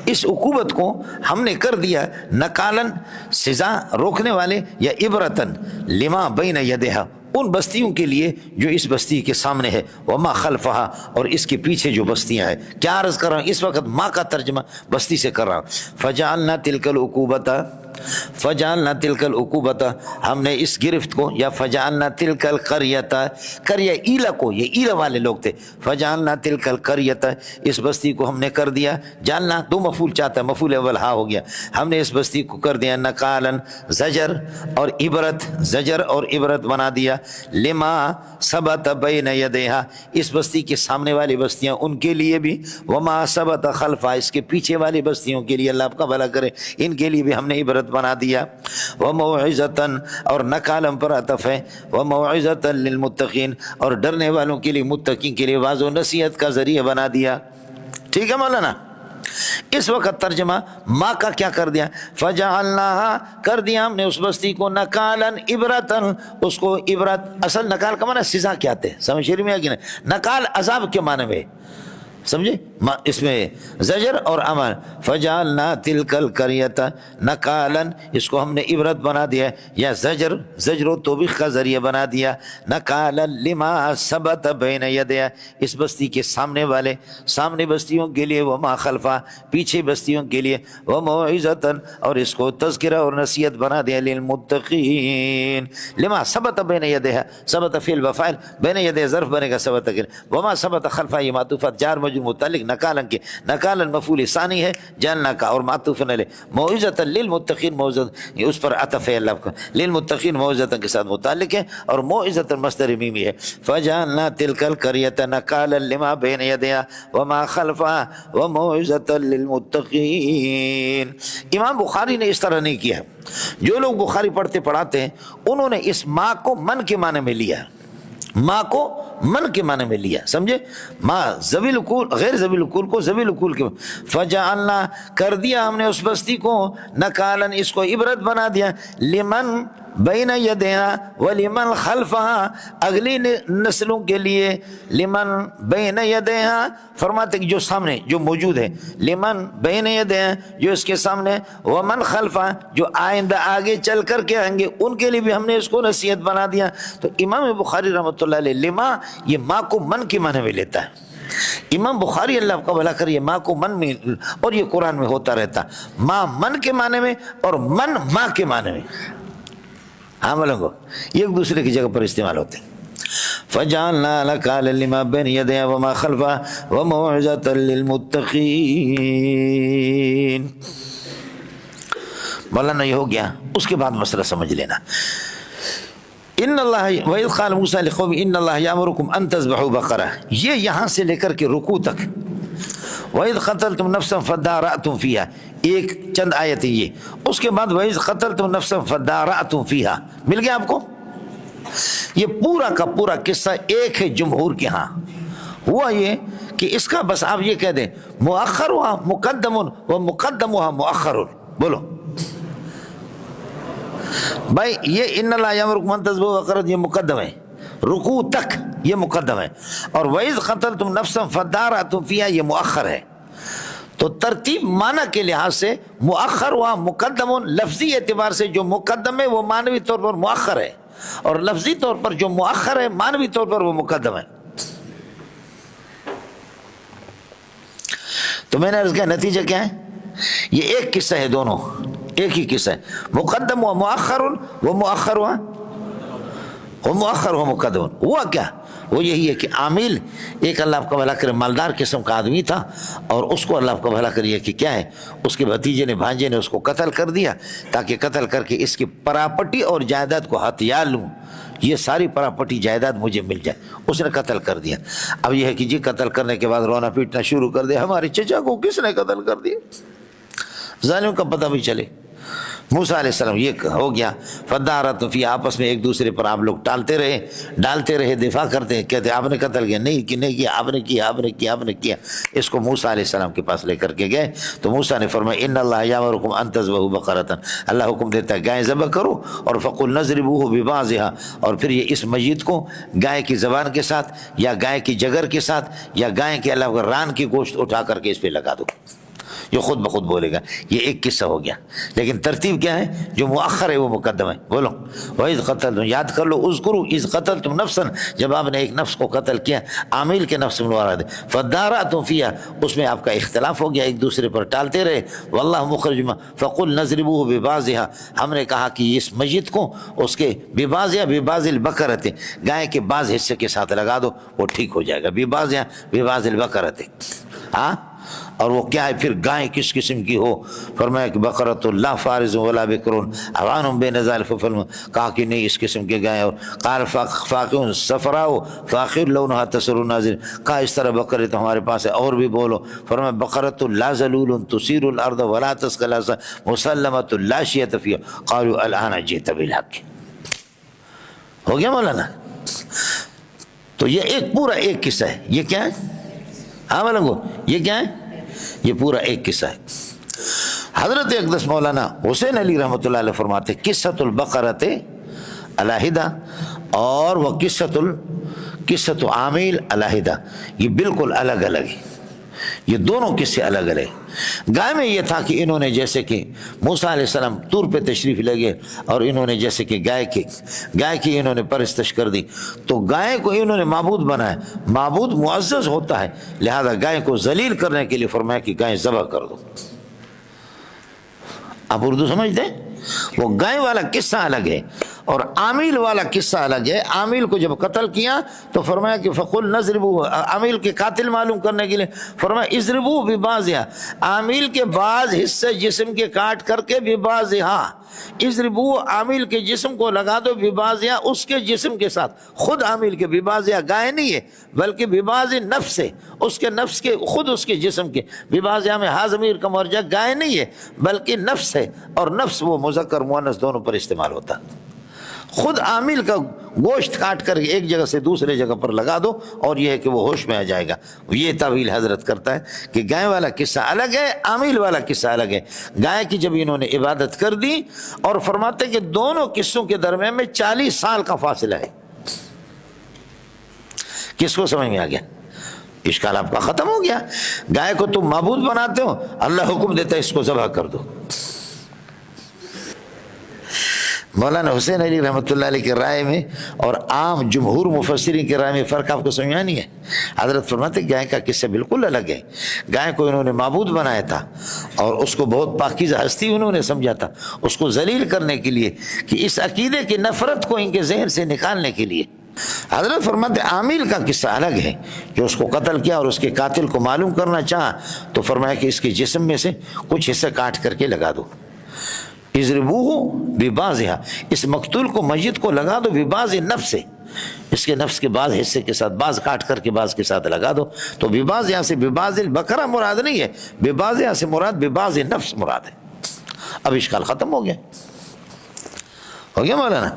اس عقوبت کو ہم نے کر دیا، نکالن، سزا روکنے والے، یا عبرتن، لما بین یدہا، ان بستیوں کے لیے جو اس بستی کے سامنے ہے، وما خلفہا، اور اس کے پیچھے جو بستیاں ہیں۔ کیا عرض کر رہا ہوں اس وقت، ماں کا ترجمہ بستی سے کر رہا ہوں۔ فجعلنا تلک العقوبت، فجعلنا تلک العقوبت، ہم نے اس گرفت کو، یا فجعلنا تلک القریۃ، قریہ ایلا کو، یہ ایلا والے لوگ تھے، فجعلنا تلک القریۃ، اس بستی کو ہم نے کر دیا، جاننا دو مفعول چاہتا ہے، مفعول اول ہا ہو گیا، ہم نے اس بستی کو کر دیا نکالن، زجر اور عبرت، زجر اور عبرت بنا دیا، لما ثبت بین یدیہا، اس بستی کے سامنے والی بستیاں ان کے لیے بھی، وما ثبت خلفا، اس کے پیچھے والی بستیوں کے لیے، اللہ آپ کا بھلا کرے، ان کے لیے بھی ہم نے عبرت بنا دیا، وموعظۃ، اور نکالم پر عطف ہے، وموعظۃ للمتقین، اور ڈرنے والوں کے لیے، متقین کے لیے واضح و نصیحت کا ذریعہ بنا دیا۔ ٹھیک ہے مولانا، اس وقت ترجمہ ماں کا کیا کر دیا، فجعلناہا، کر دیا ہم نے اس بستی کو، نکالن عبرتن، اس کو عبرت، اصل نکال کا معنی سزا کیا آتے ہیں، سمجھ شریف میں ہے کہ نہیں، نکال عذاب کے معنی میں، سمجھے، اس میں زجر اور امر، فجعلنا تلک القریۃ نکالن، اس کو ہم نے عبرت بنا دیا، یا زجر و توبیخ کا ذریعہ بنا دیا، نکالن لما ثبت بین یدیہا، اس بستی کے سامنے بستیوں کے لیے، وما خلفا، پیچھے بستیوں کے لیے، وموعظۃ، اور اس کو تذکرہ اور نصیحت بنا دیا، للمتقین، لما ثبت بین یدیہا، ثبت فعل و فاعل، بین یدیہا ظرف بنے گا ثبت، وما ثبت خلفا، یہ معطوفات جار مجرور متعلق نکالن کے، نکالن مفعول ثانی ہے جاننا کا، اور معطوف علیہ، موعظۃ للمتقین، موعظۃ اس پر عطف ہے اللہ کا، للمتقین موعظۃ کے ساتھ متعلق ہے، اور موعظۃ مصدر میمی ہے، فجعلنا تلک القریۃ نکالا لما بین یدیہا وما خلفہا وموعظۃ للمتقین۔ امام بخاری نے اس طرح نہیں کیا، جو لوگ بخاری پڑھتے پڑھاتے ہیں انہوں نے اس ماں کو من کے معنی میں لیا، ماں کو من کے معنی میں لیا، سمجھے، ماں ذوی العقول، غیر ذوی العقول کو ذوی العقول کے، فجعلنا، کر دیا ہم نے اس بستی کو، نکالن، اس کو عبرت بنا دیا، لمن بین یدیہا ولمن خلفہا، اگلی نسلوں کے لیے، لمن بین یدیہا فرماتے کہ جو سامنے جو موجود ہے، لمن بین یدیہا جو اس کے سامنے، ومن خلفہا جو آئندہ آگے چل کر کے آئیں گے ان کے لیے بھی ہم نے اس کو نصیحت بنا دیا۔ تو امام بخاری رحمۃ اللہ علیہ لما، یہ ماں کو من کے معنی میں لیتا ہے، امام بخاری اللہ کا بھلا کر، یہ ماں کو من میں، اور یہ قرآن میں ہوتا رہتا، ماں من کے معنی میں اور من ماں کے معنی میں، ہاں بولو، یہ ایک دوسرے کی جگہ پر استعمال ہوتے ہیں۔ فجعلنا نکالا لما بین یدیہا وما خلفہا وموعظۃ للمتقین۔ مولانا یہ ہو گیا، اس کے بعد مسئلہ سمجھ لینا، ان اللہ وَإِذْ قَالَ مُوسَىٰ لِقَوْمِهِ إِنَّ اللَّهَ يَأْمُرُكُمْ أَن تَذْبَحُوا بَقَرَةً، یہ یہاں سے لے کر کے رکوع تک، وَإِذْ قَتَلْتُمْ نَفْسًا فَادَّارَأْتُمْ فِيهَا، ایک چند آیتیں یہ، اس کے بعد وَإِذْ قَتَلْتُمْ نَفْسًا فَادَّارَأْتُمْ فِيهَا، مل گیا آپ کو؟ یہ پورا کا پورا قصہ ایک ہے جمہور کے ہاں، ہوا یہ کہ اس کا بس آپ یہ کہہ دیں، مؤخر ہوا مقدم و مقدم ہوا مؤخر، بولو بھائی یہ ان اللہ یامرکم ان تذبحوا بقرۃ یہ مقدم ہے، رکوع تک یہ مقدم ہے، اور وَإِذْ قَتَلْتُمْ نَفْسًا فَادَّارَأْتُمْ فِيهَا یہ مؤخر ہے. تو ترتیب معنی کے لحاظ سے مؤخر ہوا، مقدم لفظی اعتبار سے جو مقدم ہے وہ معنوی طور پر مؤخر ہے، اور لفظی طور پر جو مؤخر ہے معنوی طور پر وہ مقدم ہے. تو میں نے عرض کیا نتیجہ کیا ہے؟ یہ ایک قصہ ہے، دونوں ایک ہی قصہ ہے. مقدم و مؤخر، وہ مؤخر ہوا، وہ مؤخر ہوا مقدم. ہوا کیا؟ وہ یہی ہے کہ عامل ایک اللہ آپ کا بھلا کرے مالدار قسم کا آدمی تھا، اور اس کو اللہ آپ کا بھلا کریے کہ کیا ہے، اس کے بھتیجے نے بھانجے نے اس کو قتل کر دیا، تاکہ قتل کر کے اس کی پراپرٹی اور جائیداد کو ہتھیا لوں، یہ ساری پراپرٹی جائیداد مجھے مل جائے. اس نے قتل کر دیا. اب یہ ہے کہ جی قتل کرنے کے بعد رونا پیٹنا شروع کر دیا، ہمارے چچا کو کس نے قتل کر دیا، ظالم کا پتہ بھی چلے. موسیٰ علیہ السلام یہ ہو گیا. فَدَّارَتُمْ فِيهَا آپس میں ایک دوسرے پر آپ لوگ ڈالتے رہے دفاع کرتے، کہتے آپ نے قتل کیا، نہیں کیا، آپ نے کیا. اس کو موسیٰ علیہ السلام کے پاس لے کر کے گئے تو موسیٰ نے فرمایا ان اللہ یامرکم ان تذبحوا بقرۃ، اللہ حکم دیتا ہے گائے ذبح کرو، اور فقل نضربوہ ببعضها، اور پھر یہ اس میت کو گائے کی زبان کے ساتھ یا گائے کی جگر کے ساتھ یا گائے کے علاوہ ران کی گوشت اٹھا کر کے اس پہ لگا دو، جو خود بخود بولے گا. یہ ایک قصہ ہو گیا، لیکن ترتیب کیا ہے؟ جو مؤخر ہے وہ مقدم ہے. بولو وَإِذْ قَتَلْتُمْ، یاد کر لو، اذکروا اذ قتلتم نفسا، جب آپ نے ایک نفس کو قتل کیا، عامل کے نفس میں مراد ہے. فَادَّارَأْتُمْ فِيهَا، اس میں آپ کا اختلاف ہو گیا، ایک دوسرے پر ٹالتے رہے. وَاللَّهُ مُخْرِجٌ مَا فَقُلْ نَضْرِبُوهُ بِبَعْضِهَا، ہم نے کہا کہ اس میت کو اس کے بِبَعْضِهَا بِبَعْضِ الْبَقَرَةِ، گائے کے بعض حصے کے ساتھ لگا دو، وہ ٹھیک ہو جائے گا. بِبَعْضِهَا بِبَعْضِ الْبَقَرَةِ، ہاں. اور وہ کیا ہے پھر گائے کس قسم کی ہو؟ فرمایا کہ بقرۃ لا فارض ولا بکرون عوان بین ذلک، کہا کہ نہیں اس قسم کے گائے. اور قال فاقع صفراء فاخر لونها تسر الناظر، کہا اس طرح بقرے تو ہمارے پاس ہے اور بھی بولو. فرمایا بقرۃ لا ذلول تثیر الارض ولا تسقي الارض مسلمۃ لا شیۃ فیها، قالوا الان جئت بالحق. ہو گیا مولانا؟ تو یہ ایک پورا ایک قصہ ہے. یہ کیا ہے؟ ہاں ملنگو، یہ کیا ہے؟ یہ پورا ایک قصہ ہے. حضرت اقدس مولانا حسین علی رحمۃ اللہ علیہ فرماتے قصۃ البقرۃ علیحدہ اور وہ قصۃ عامل علیحدہ، یہ بالکل الگ الگ ہے. یہ دونوں قصے الگ الگ. گائے میں یہ تھا کہ انہوں نے جیسے کہ موسیٰ علیہ السلام طور پہ تشریف لے گئے، اور انہوں نے جیسے کہ گائے کی انہوں نے پرستش کر دی، تو گائے کو انہوں نے معبود بنایا. معبود معزز ہوتا ہے، لہذا گائے کو ذلیل کرنے کے لیے فرمایا کہ گائے ذبح کر دو. آپ اردو سمجھتے ہیں؟ وہ گائے والا قصہ الگ ہے اور عامل والا قصہ الگ ہے. عامل کو جب قتل کیا تو فرمایا کہ فقل نضربوہ، عامل کے قاتل معلوم کرنے کے لیے فرمایا اضربوہ ببعضها، عامل کے بعض حصے جسم کے کاٹ کر کے ببعضها، اضربوہ عامل کے جسم کو لگا دو ببعضها اس کے جسم کے ساتھ. خود عامل کے ببعضها گائے نہیں ہے بلکہ ببعض نفس ہے، اس کے نفس کے خود اس کے جسم کے. ببعضها میں ہا ضمیر کا مرجع گائے نہیں ہے بلکہ نفس ہے، اور نفس وہ مذکر مؤنث دونوں پر استعمال ہوتا. خود عامل کا گوشت کاٹ کر ایک جگہ سے دوسرے جگہ پر لگا دو، اور یہ ہے کہ وہ ہوش میں آ جائے گا. یہ تعویل حضرت کرتا ہے کہ گائے والا قصہ الگ ہے، عامل والا قصہ الگ ہے. گائے کی جب انہوں نے عبادت کر دی، اور فرماتے کہ دونوں قصوں کے درمیان میں 40 سال کا فاصلہ ہے. کس کو سمجھ میں آ گیا؟ اشکال آپ کا ختم ہو گیا. گائے کو تم معبود بناتے ہو، اللہ حکم دیتا ہے اس کو ذبح کر دو. مولانا حسین علی رحمۃ اللہ علیہ کی رائے میں اور عام جمہور مفسرین کی رائے میں فرق آپ کو سمجھ میں نہیں ہے. حضرت فرماتے گائے کا قصہ بالکل الگ ہے. گائے کو انہوں نے معبود بنایا تھا اور اس کو بہت پاکیزہ ہستی انہوں نے سمجھا تھا، اس کو ذلیل کرنے کے لیے، کہ اس عقیدے کی نفرت کو ان کے ذہن سے نکالنے کے لیے. حضرت فرماتے عامل کا قصہ الگ ہے، جو اس کو قتل کیا اور اس کے قاتل کو معلوم کرنا چاہا تو فرمایا کہ اس کے جسم میں سے کچھ حصہ کاٹ کر کے لگا دو. اضربوہ ببعضها، اس مقتول کو میت کو لگا دو ببعض نفس، اس کے نفس کے بعض حصے کے ساتھ، بعض کاٹ کر کے بعض کے ساتھ لگا دو. تو ببعض یہاں سے ببعض البقرہ مراد نہیں ہے، ببعض یہاں سے مراد ببعض نفس مراد ہے. اب اشکال ختم ہو گیا. ہو گیا مولانا؟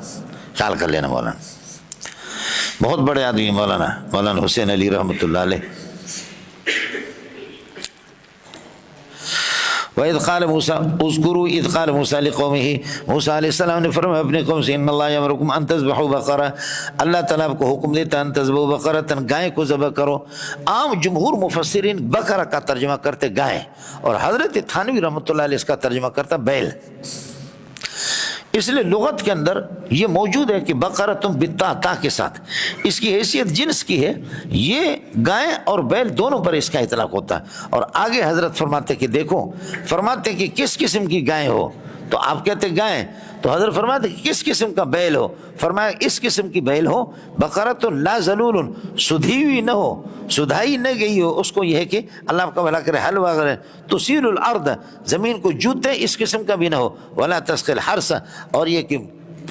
خیال کر لینا مولانا. بہت بڑے آدمی مولانا حسین علی رحمۃ اللہ علیہ. وَإِذْ قَالَ مُوسَىٰ اذْكُرُوا اِذْ قَالَ مُوسَىٰ لِقَوْمِهِ، موسیٰ علیہ السلام نے فرمایا اپنے قوم سے ان اللہ یامرکم ان تذبحوا بقرہ، اللہ تعالیٰ آپ کو حکم دیتا ہے ان تذبحوا بقرۃ، گائے کو ذبح کرو۔ عام جمہور مفسرین بقرہ کا ترجمہ کرتے گائے، اور حضرت تھانوی رحمۃ اللہ علیہ اس کا ترجمہ کرتا بیل۔ اس لیے لغت کے اندر یہ موجود ہے کہ بقرۃ بالتاء، تا کے ساتھ، اس کی حیثیت جنس کی ہے، یہ گائے اور بیل دونوں پر اس کا اطلاق ہوتا ہے۔ اور آگے حضرت فرماتے کہ دیکھو، فرماتے کہ کس قسم کی گائے ہو، تو آپ کہتے گائے، تو حضرت فرماتے کہ کس قسم کا بیل ہو، فرمایا اس قسم کی بیل ہو بقرۃ لا ذلول، سدھی ہوئی نہ ہو، سدھائی نہ گئی ہو، اس کو یہ ہے کہ اللہ آپ کا بھلا کرے حل وغیرہ تسیل الارض، زمین کو جوتے اس قسم کا بھی نہ ہو، ولا تسقی الحرث، اور یہ کہ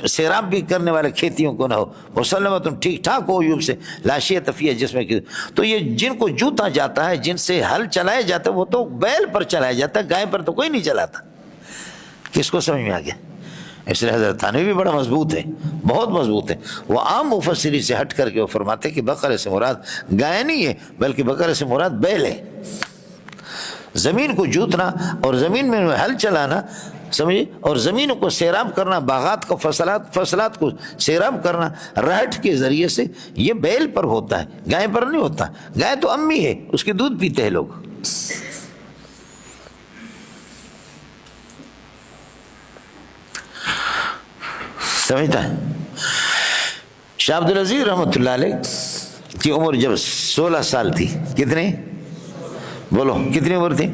سیراب بھی کرنے والے کھیتیوں کو نہ ہو، مسلمۃ ٹھیک ٹھاک ہو عیوب سے، لا شیء فیہ، جس میں کہ تو یہ جن کو جوتا جاتا ہے، جن سے ہل چلایا جاتا ہے، وہ تو بیل پر چلایا جاتا ہے، گائے پر تو کوئی نہیں چلاتا۔ کس کو سمجھ میں آ گیا؟ اس لیے حضرت تھانوی بھی بڑا مضبوط ہے، بہت مضبوط ہے، وہ عام مفسری سے ہٹ کر کے وہ فرماتے کہ بقرے سے مراد گائے نہیں ہے، بلکہ بقرے سے مراد بیل ہے۔ زمین کو جوتنا اور زمین میں ہل چلانا، سمجھے، اور زمین کو سیراب کرنا، باغات کو فصلات کو سیراب کرنا رہٹ کے ذریعے سے، یہ بیل پر ہوتا ہے، گائے پر نہیں ہوتا۔ گائے تو امی ہے، اس کے دودھ پیتے ہیں لوگ۔ سمجھتا ہے؟ شاہ عبدالعزیز رحمۃ اللہ علیہ کی عمر جب 16 سال تھی، کتنے بولو، کتنی عمر تھی؟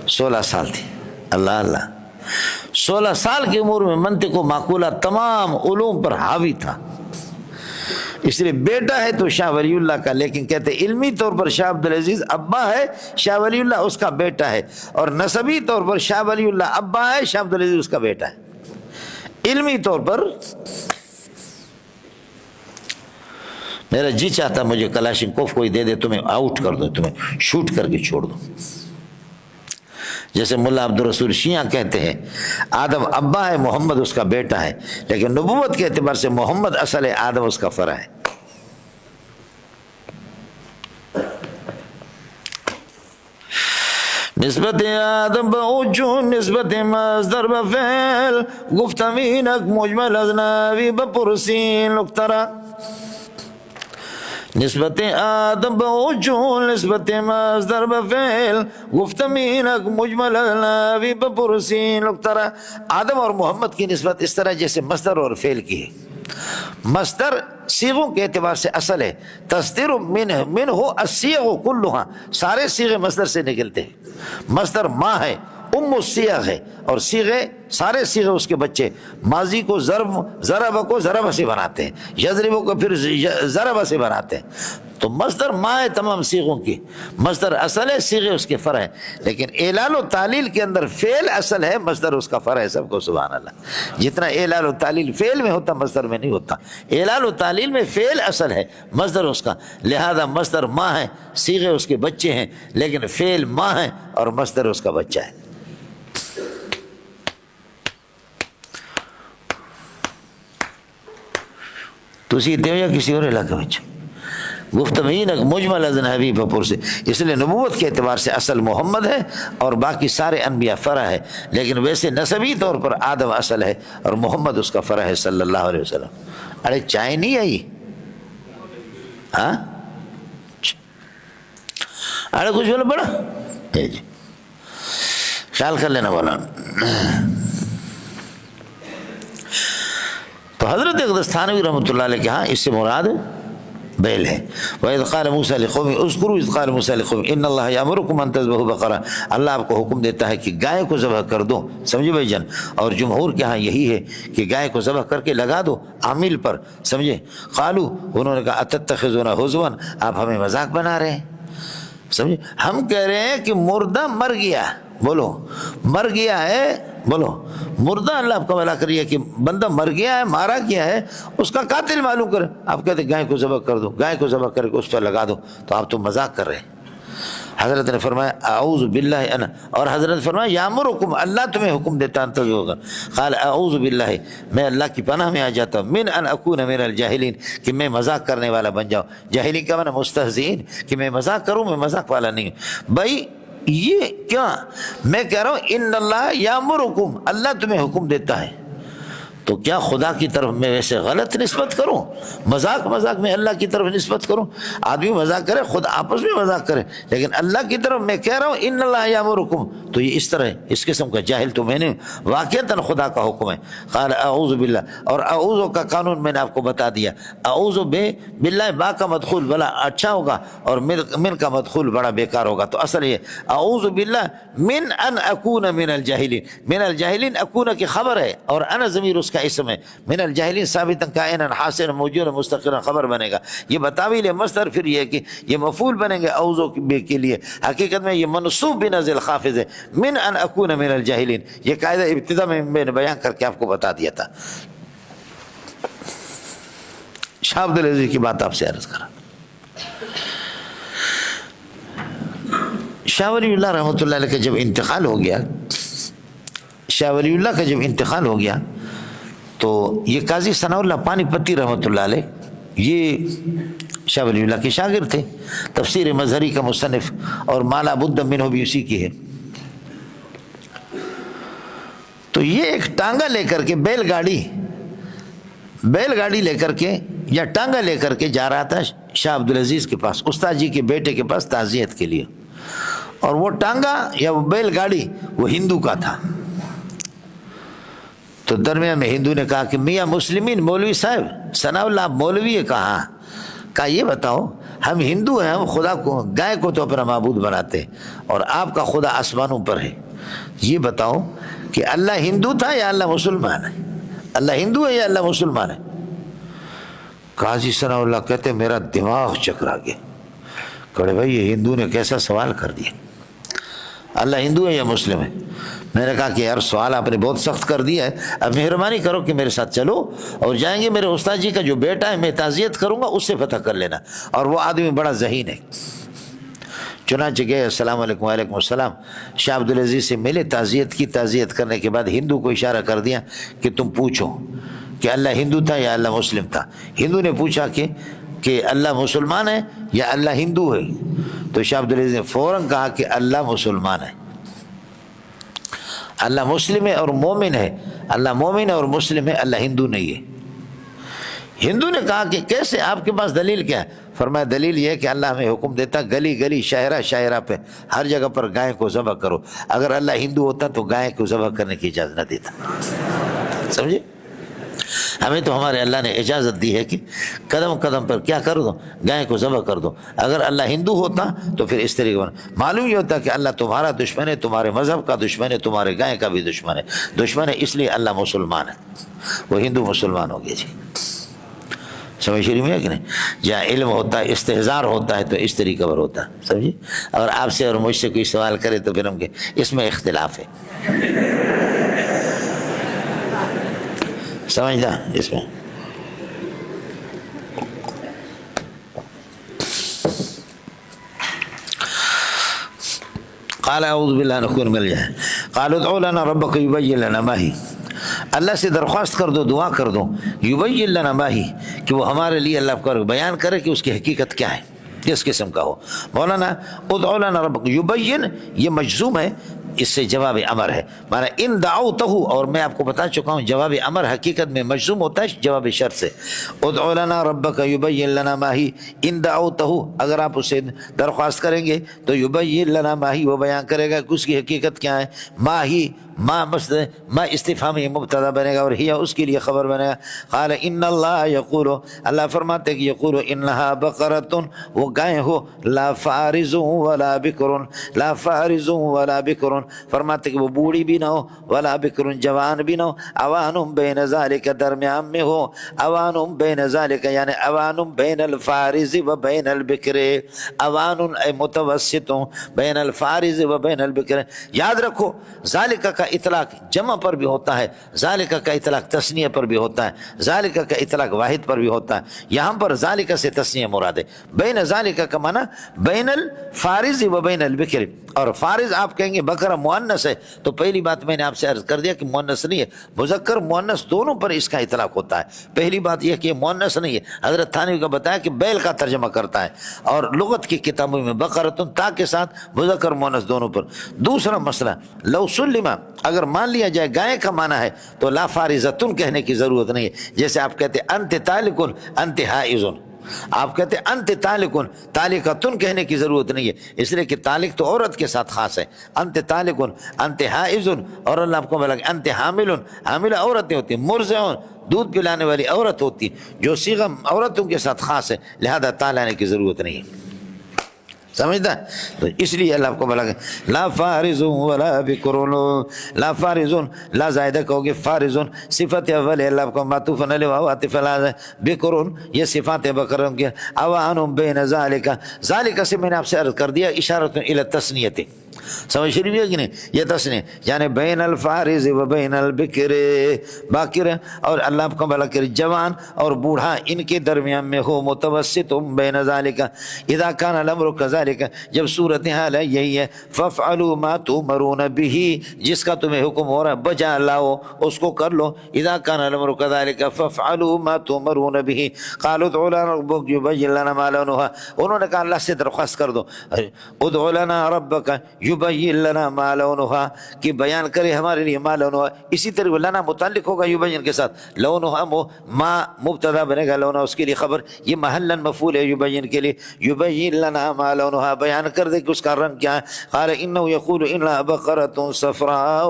16 سال تھی۔ اللہ اللہ، 16 سال کی عمر میں منطق و معقولہ تمام علوم پر حاوی تھا۔ اس لیے بیٹا ہے تو شاہ ولی اللہ کا، لیکن کہتے علمی طور پر شاہ عبدالعزیز ابا ہے، شاہ ولی اللہ اس کا بیٹا ہے، اور نسبی طور پر شاہ ولی اللہ ابا ہے، شاہ عبدالعزیز اس کا بیٹا ہے۔ علمی طور پر میرا جی چاہتا مجھے کلاشنکوف کوئی دے دے، تمہیں آؤٹ کر دو، تمہیں شوٹ کر کے چھوڑ دو۔ جیسے ملا عبدالرسول شیعہ کہتے ہیں آدم ابا ہے، محمد اس کا بیٹا ہے، لیکن نبوت کے اعتبار سے محمد اصل ہے، آدم اس کا فرع ہے۔ نسبت آدم بوجون، نسبت مصدر بفعل، گفت امینک مجمل از ناوی بپرسین لکترا۔ نسبت آدم بوجون، نسبت مصدر بفعل، گفت امینک مجمل از ناوی بپرسین لکترا۔ آدم اور محمد کی نسبت اس طرح جیسے مصدر اور فعل کی ہے۔ مصدر صیغوں کے اعتبار سے اصل ہے، تصدر من ہو الصیغ کلھا، سارے صیغے مصدر سے نکلتے ہیں۔ مصدر ماں ہے، ام الصیغ ہے، اور صیغے سارے صیغے اس کے بچے۔ ماضی کو ضرب کو ضرب سے بناتے ہیں، یضرب کو پھر ضرب سے بناتے ہیں۔ تو مصدر ماں ہے تمام صیغوں کی، مصدر اصل ہے، صیغے اس کے فرع ہیں۔ لیکن اعلال و تعلیل کے اندر فعل اصل ہے، مصدر اس کا فرع ہے۔ سب کو سبحان اللہ۔ جتنا اعلال و تعلیل فعل میں ہوتا مصدر میں نہیں ہوتا۔ اعلال و تعلیل میں فعل اصل ہے، مصدر اس کا، لہذا مصدر ماں ہے، صیغے اس کے بچے ہیں، لیکن فعل ماں ہے اور مصدر اس کا بچہ ہے۔ تسی دیو یا کسی اور علاقے میں گفتمین مجمل از نبی بپور سے، اس لیے نبوت کے اعتبار سے اصل محمد ہے اور باقی سارے انبیاء فرع ہے، لیکن ویسے نسبی طور پر آدم اصل ہے اور محمد اس کا فرع ہے صلی اللہ علیہ وسلم۔ ارے چائے نہیں آئی؟ ہاں ارے کچھ بولو بڑا جی، خیال کر لینا بولا۔ تو حضرت اقدس تھانوی رحمۃ اللہ علیہ کے ہاں اس سے مراد بیل ہے۔ وَإِذْ قَالَ مُوسَىٰ لِقَوْمِهِ اذْكُرُوا إِذْ قَالَ مُوسَىٰ لِقَوْمِهِ إِنَّ اللَّهَ يَأْمُرُكُمْ أَن تَذْبَحُوا بَقَرَةً، اللہ آپ کو حکم دیتا ہے کہ گائے کو ذبح کر دو۔ سمجھے بھائی جان؟ اور جمہور کے ہاں یہی ہے کہ گائے کو ذبح کر کے لگا دو عامل پر، سمجھے؟ قالوا، انہوں نے کہا أَتَتَّخِذُونَ هُزُوًا، آپ ہمیں مذاق بنا رہے ہیں، سمجھے؟ ہم کہہ رہے ہیں کہ مردہ مر گیا، بولو مر گیا ہے، بولو مردہ، اللہ آپ کا بھلا کریے کہ بندہ مر گیا ہے، مارا گیا ہے، اس کا قاتل معلوم کرے۔ آپ کہتے ہیں گائے کو ذبح کر دو، گائے کو ذبح کر کے اس پر لگا دو، تو آپ تو مذاق کر رہے ہیں۔ حضرت نے فرمایا اعوذ باللہ انا، اور حضرت نے فرمایا یامرکم، اللہ تمہیں حکم دیتا ہے تذبحوا، قال اعوذ باللہ، میں اللہ کی پناہ میں آ جاتا ہوں، من ان اکون من الجاہلین، کہ میں مذاق کرنے والا بن جاؤں۔ جاہلی کا معنی مستہزئین، کہ میں مذاق کروں، میں مذاق والا نہیں ہوں۔ بھائی یہ کیا میں کہہ رہا ہوں ان اللہ یامرکم، اللہ تمہیں حکم دیتا ہے، تو کیا خدا کی طرف میں ویسے غلط نسبت کروں؟ مذاق میں اللہ کی طرف نسبت کروں؟ آدمی مذاق کرے، خود آپس میں مذاق کرے، لیکن اللہ کی طرف میں کہہ رہا ہوں ان اللہ یامرکم، تو یہ اس طرح ہے، اس قسم کا جاہل تو میں نے واقعتاً خدا کا حکم ہے۔ قال اعوذ باللہ، اور اعوذ کا قانون میں نے آپ کو بتا دیا، اعوذ باللہ با کا مدخول بڑا اچھا ہوگا اور من کا مدخول بڑا بیکار ہوگا، تو اصل یہ اعوذ باللہ من ان اکون من الجاہلین، من الجاہلین اکون کی خبر ہے اور انا ضمیر اس کا اسم ہے، من الجاہلین ثابتا کائنا حاصلا موجودا مستقرا خبر بنے گا، یہ بتاویل ہے مصدر، پھر یہ ہے کہ یہ مفعول بنیں گے اعوذ کے لیے، حقیقت میں یہ منصوب بنزل خافض ہے، من ان اکون من الجاہلین، یہ قاعدہ ابتدا میں نے بیان کر کے آپ کو بتا دیا تھا۔ شاہ عبدالعزیز کی بات آپ سے عرض کرا، شاہ ولی اللہ رحمۃ اللہ علیہ کا جب انتقال ہو گیا، شاہ ولی اللہ کا جب انتقال ہو گیا تو یہ قاضی ثناء اللہ پانی پتی رحمۃ اللہ علیہ یہ شاہ ولی اللہ کے شاگرد تھے، تفسیر مظہری کا مصنف، اور مالا بدھ منہ بھی اسی کی ہے۔ تو یہ ایک ٹانگا لے کر کے بیل گاڑی لے کر کے یا ٹانگا لے کر کے جا رہا تھا شاہ عبدالعزیز کے پاس، استاد جی کے بیٹے کے پاس تعزیت کے لیے، اور وہ ٹانگا یا وہ بیل گاڑی وہ ہندو کا تھا۔ تو درمیان میں ہندو نے کہا کہ میاں مسلمین مولوی صاحب، ثناء اللہ مولوی ہے، کہا یہ بتاؤ ہم ہندو ہیں، ہم خدا کو گائے کو تو اپنا معبود بناتے ہیں اور آپ کا خدا آسمانوں پر ہے، یہ بتاؤ کہ اللہ ہندو تھا یا اللہ مسلمان ہے؟ اللہ ہندو ہے یا اللہ مسلمان ہے؟ قاضی ثناء اللہ کہتے میرا دماغ چکرا گیا، کہے بھائی یہ ہندو نے کیسا سوال کر دیا، اللہ ہندو ہے یا مسلم ہے؟ میں نے کہا کہ یار سوال آپ نے بہت سخت کر دیا ہے، اب مہربانی کرو کہ میرے ساتھ چلو اور جائیں گے، میرے استاد جی کا جو بیٹا ہے میں تعزیت کروں گا، اس سے پتہ کر لینا، اور وہ آدمی بڑا ذہین ہے۔ چنانچہ گئے، السلام علیکم، وعلیکم السلام، شاہ عبدالعزیز سے ملے، تعزیت کی، تعزیت کرنے کے بعد ہندو کو اشارہ کر دیا کہ تم پوچھو کہ اللہ ہندو تھا یا اللہ مسلم تھا۔ ہندو نے پوچھا کہ اللہ مسلمان ہے یا اللہ ہندو ہے؟ تو شاہ عبدالعزیز نے فوراً کہا کہ اللہ مسلمان ہے، اللہ مسلم ہے اور مومن ہے، اللہ مومن ہے اور مسلم ہے، اللہ ہندو نہیں ہے۔ ہندو نے کہا کہ کیسے، آپ کے پاس دلیل کیا ہے؟ فرمایا دلیل یہ ہے کہ اللہ ہمیں حکم دیتا گلی گلی شاہراہ پہ ہر جگہ پر گائے کو ذبح کرو، اگر اللہ ہندو ہوتا تو گائے کو ذبح کرنے کی اجازت نہ دیتا، سمجھے؟ ہمیں تو ہمارے اللہ نے اجازت دی ہے کہ قدم قدم پر کیا کر دو، گائے کو ذبح کر دو، اگر اللہ ہندو ہوتا تو پھر اس طریقے پر معلوم یہ ہوتا کہ اللہ تمہارا دشمن ہے، تمہارے مذہب کا دشمن ہے، تمہارے گائے کا بھی دشمن ہے، اس لیے اللہ مسلمان ہے، وہ ہندو مسلمان ہو گیا۔ جی سمجھ شریف میں ہے کہ نہیں؟ جہاں علم ہوتا ہے، استحضار ہوتا ہے، تو اس طریقے پر ہوتا ہے، سمجھے؟ اگر آپ سے اور مجھ سے کوئی سوال کرے تو پھر ہم کہ اس میں اختلاف ہے، سمجھنا اس میں۔ قال اعوذ باللہ نکون مل جائے، قالوا ادعوا لنا ربک یبین لنا ما ہی، اللہ سے درخواست کر دو، دعا کر دو، یبین لنا ما ہی، کہ وہ ہمارے لیے اللہ کو بیان کرے کہ اس کی حقیقت کیا ہے، کس قسم کا ہو۔ مولانا ادعوا لنا ربک، یبین یہ مجزوم ہے، اس سے جواب امر ہے، مانا ان دعوتہ، اور میں آپ کو بتا چکا ہوں جواب امر حقیقت میں مجزوم ہوتا ہے جواب شرط سے۔ ادعو لنا ربک یبین لنا ما ہی، ان دعوتہ، اگر آپ اسے درخواست کریں گے تو یبین لنا ما ہی، وہ بیان کرے گا کہ اس کی حقیقت کیا ہے۔ ما ہی، ما استفہامی مبتدا بنے گا اور ہی اس کے لیے خبر بنے گا۔ قال ان اللہ یقول، اللہ فرماتے کہ یقول انہا بقرۃ، وہ گائے ہو، لا فارض ولا بکر، لا فارض ولا بکر، فرماتے کہ وہ بوڑھی بھی نہ ہو، ولا بکر جوان بھی نہ ہو، اوان بین ذالک درمیان میں ہو، اوان بین ذالک یعنی اوان بین الفارض و بین البکر، اوان اے متوسط بین الفارض و بین البکر۔ یاد رکھو ذالک کا اطلاق جمع پر بھی ہوتا ہے، ذالک کا اطلاق تثنیہ پر بھی ہوتا ہے، ذالک کا اطلاق واحد پر بھی ہوتا ہے۔ یہاں پر ذالک سے تثنیہ مراد ہے۔ بین ذالک کا معنی بین الفارض و بین البکر، اور فارض آپ کہیں گے بکر مؤنث ہے، تو پہلی بات میں نے آپ سے عرض کر دیا کہ مؤنث نہیں ہے، مذکر مؤنث دونوں پر اس کا اطلاق ہوتا ہے۔ پہلی بات یہ کہ مؤنث نہیں ہے، حضرت تھانوی کا بتایا کہ بیل کا ترجمہ کرتا ہے، اور لغت کی کتابوں میں بقرۃ تا کے ساتھ مذکر مؤنث دونوں پر۔ دوسرا مسئلہ، لو سلم، اگر مان لیا جائے گائے کا معنی ہے تو لا فارضۃ کہنے کی ضرورت نہیں ہے۔ جیسے آپ کہتے انت طالق انت حائض، آپ کہتے انت طالق، طالقۃ کہنے کی ضرورت نہیں ہے، اس لیے کہ طالق تو عورت کے ساتھ خاص ہے۔ انت طالق انت حائض، اور اللہ آپ کو بولا کہ انت حامل، حاملہ عورتیں ہوتی ہیں، مرضع دودھ پلانے والی عورت ہوتی ہے، جو صیغہ عورتوں کے ساتھ خاص ہے، لہذا تا لانے کی ضرورت نہیں ہے۔ سمجھتا ہے؟ تو اس لیے اللہ آپ کو بولا کہ لا فارض ولا بکر، لا فارض، لا زائدہ کہو گے، فارض صفت اول ہے، اللہ آپ کو معطوف علیہ و عاطف علیہ، بکر یہ صفات بکر کے، اوان بین ذالک، ذالک سے میں نے آپ سے عرض کر دیا اشارۃ الی التثنیۃ، سمجھ شریف ہے کہ نہیں؟ یہ تثنیہ یعنی بین الفارض و بین البکر، باکر اور اللہ آپ کو بھلا کرے جوان اور بوڑھا ان کے درمیان میں ہو، متوسط بین ذالک، اذا کان الامر کذالک، جب صورتحال ہے یہی ہے، فافعلوا ما تؤمرون به، جس کا تمہیں حکم ہو رہا ہے بجا لاؤ اس کو کر لو، اذا کان الامر کذالک فافعلوا ما تؤمرون به، قالوا ادع لنا ربك يبين لنا ما لونها، انہوں نے کہا اللہ سے درخواست کر دو، ادع لنا ربک یبین لنا ما لونها، کہ بیان کرے ہمارے لیے ما لونها، اسی طرح لنا متعلق ہوگا یبین کے ساتھ، لونها ما مبتدا بنے گا، لونها اس کے لیے خبر، یہ محلا مفعول ہے یبین کے لیے، یبین لنا ما لونها، بیان کر دے کہ اس کا رنگ کیا ہے۔ قال انه يقول ان بقرۃ صفراء،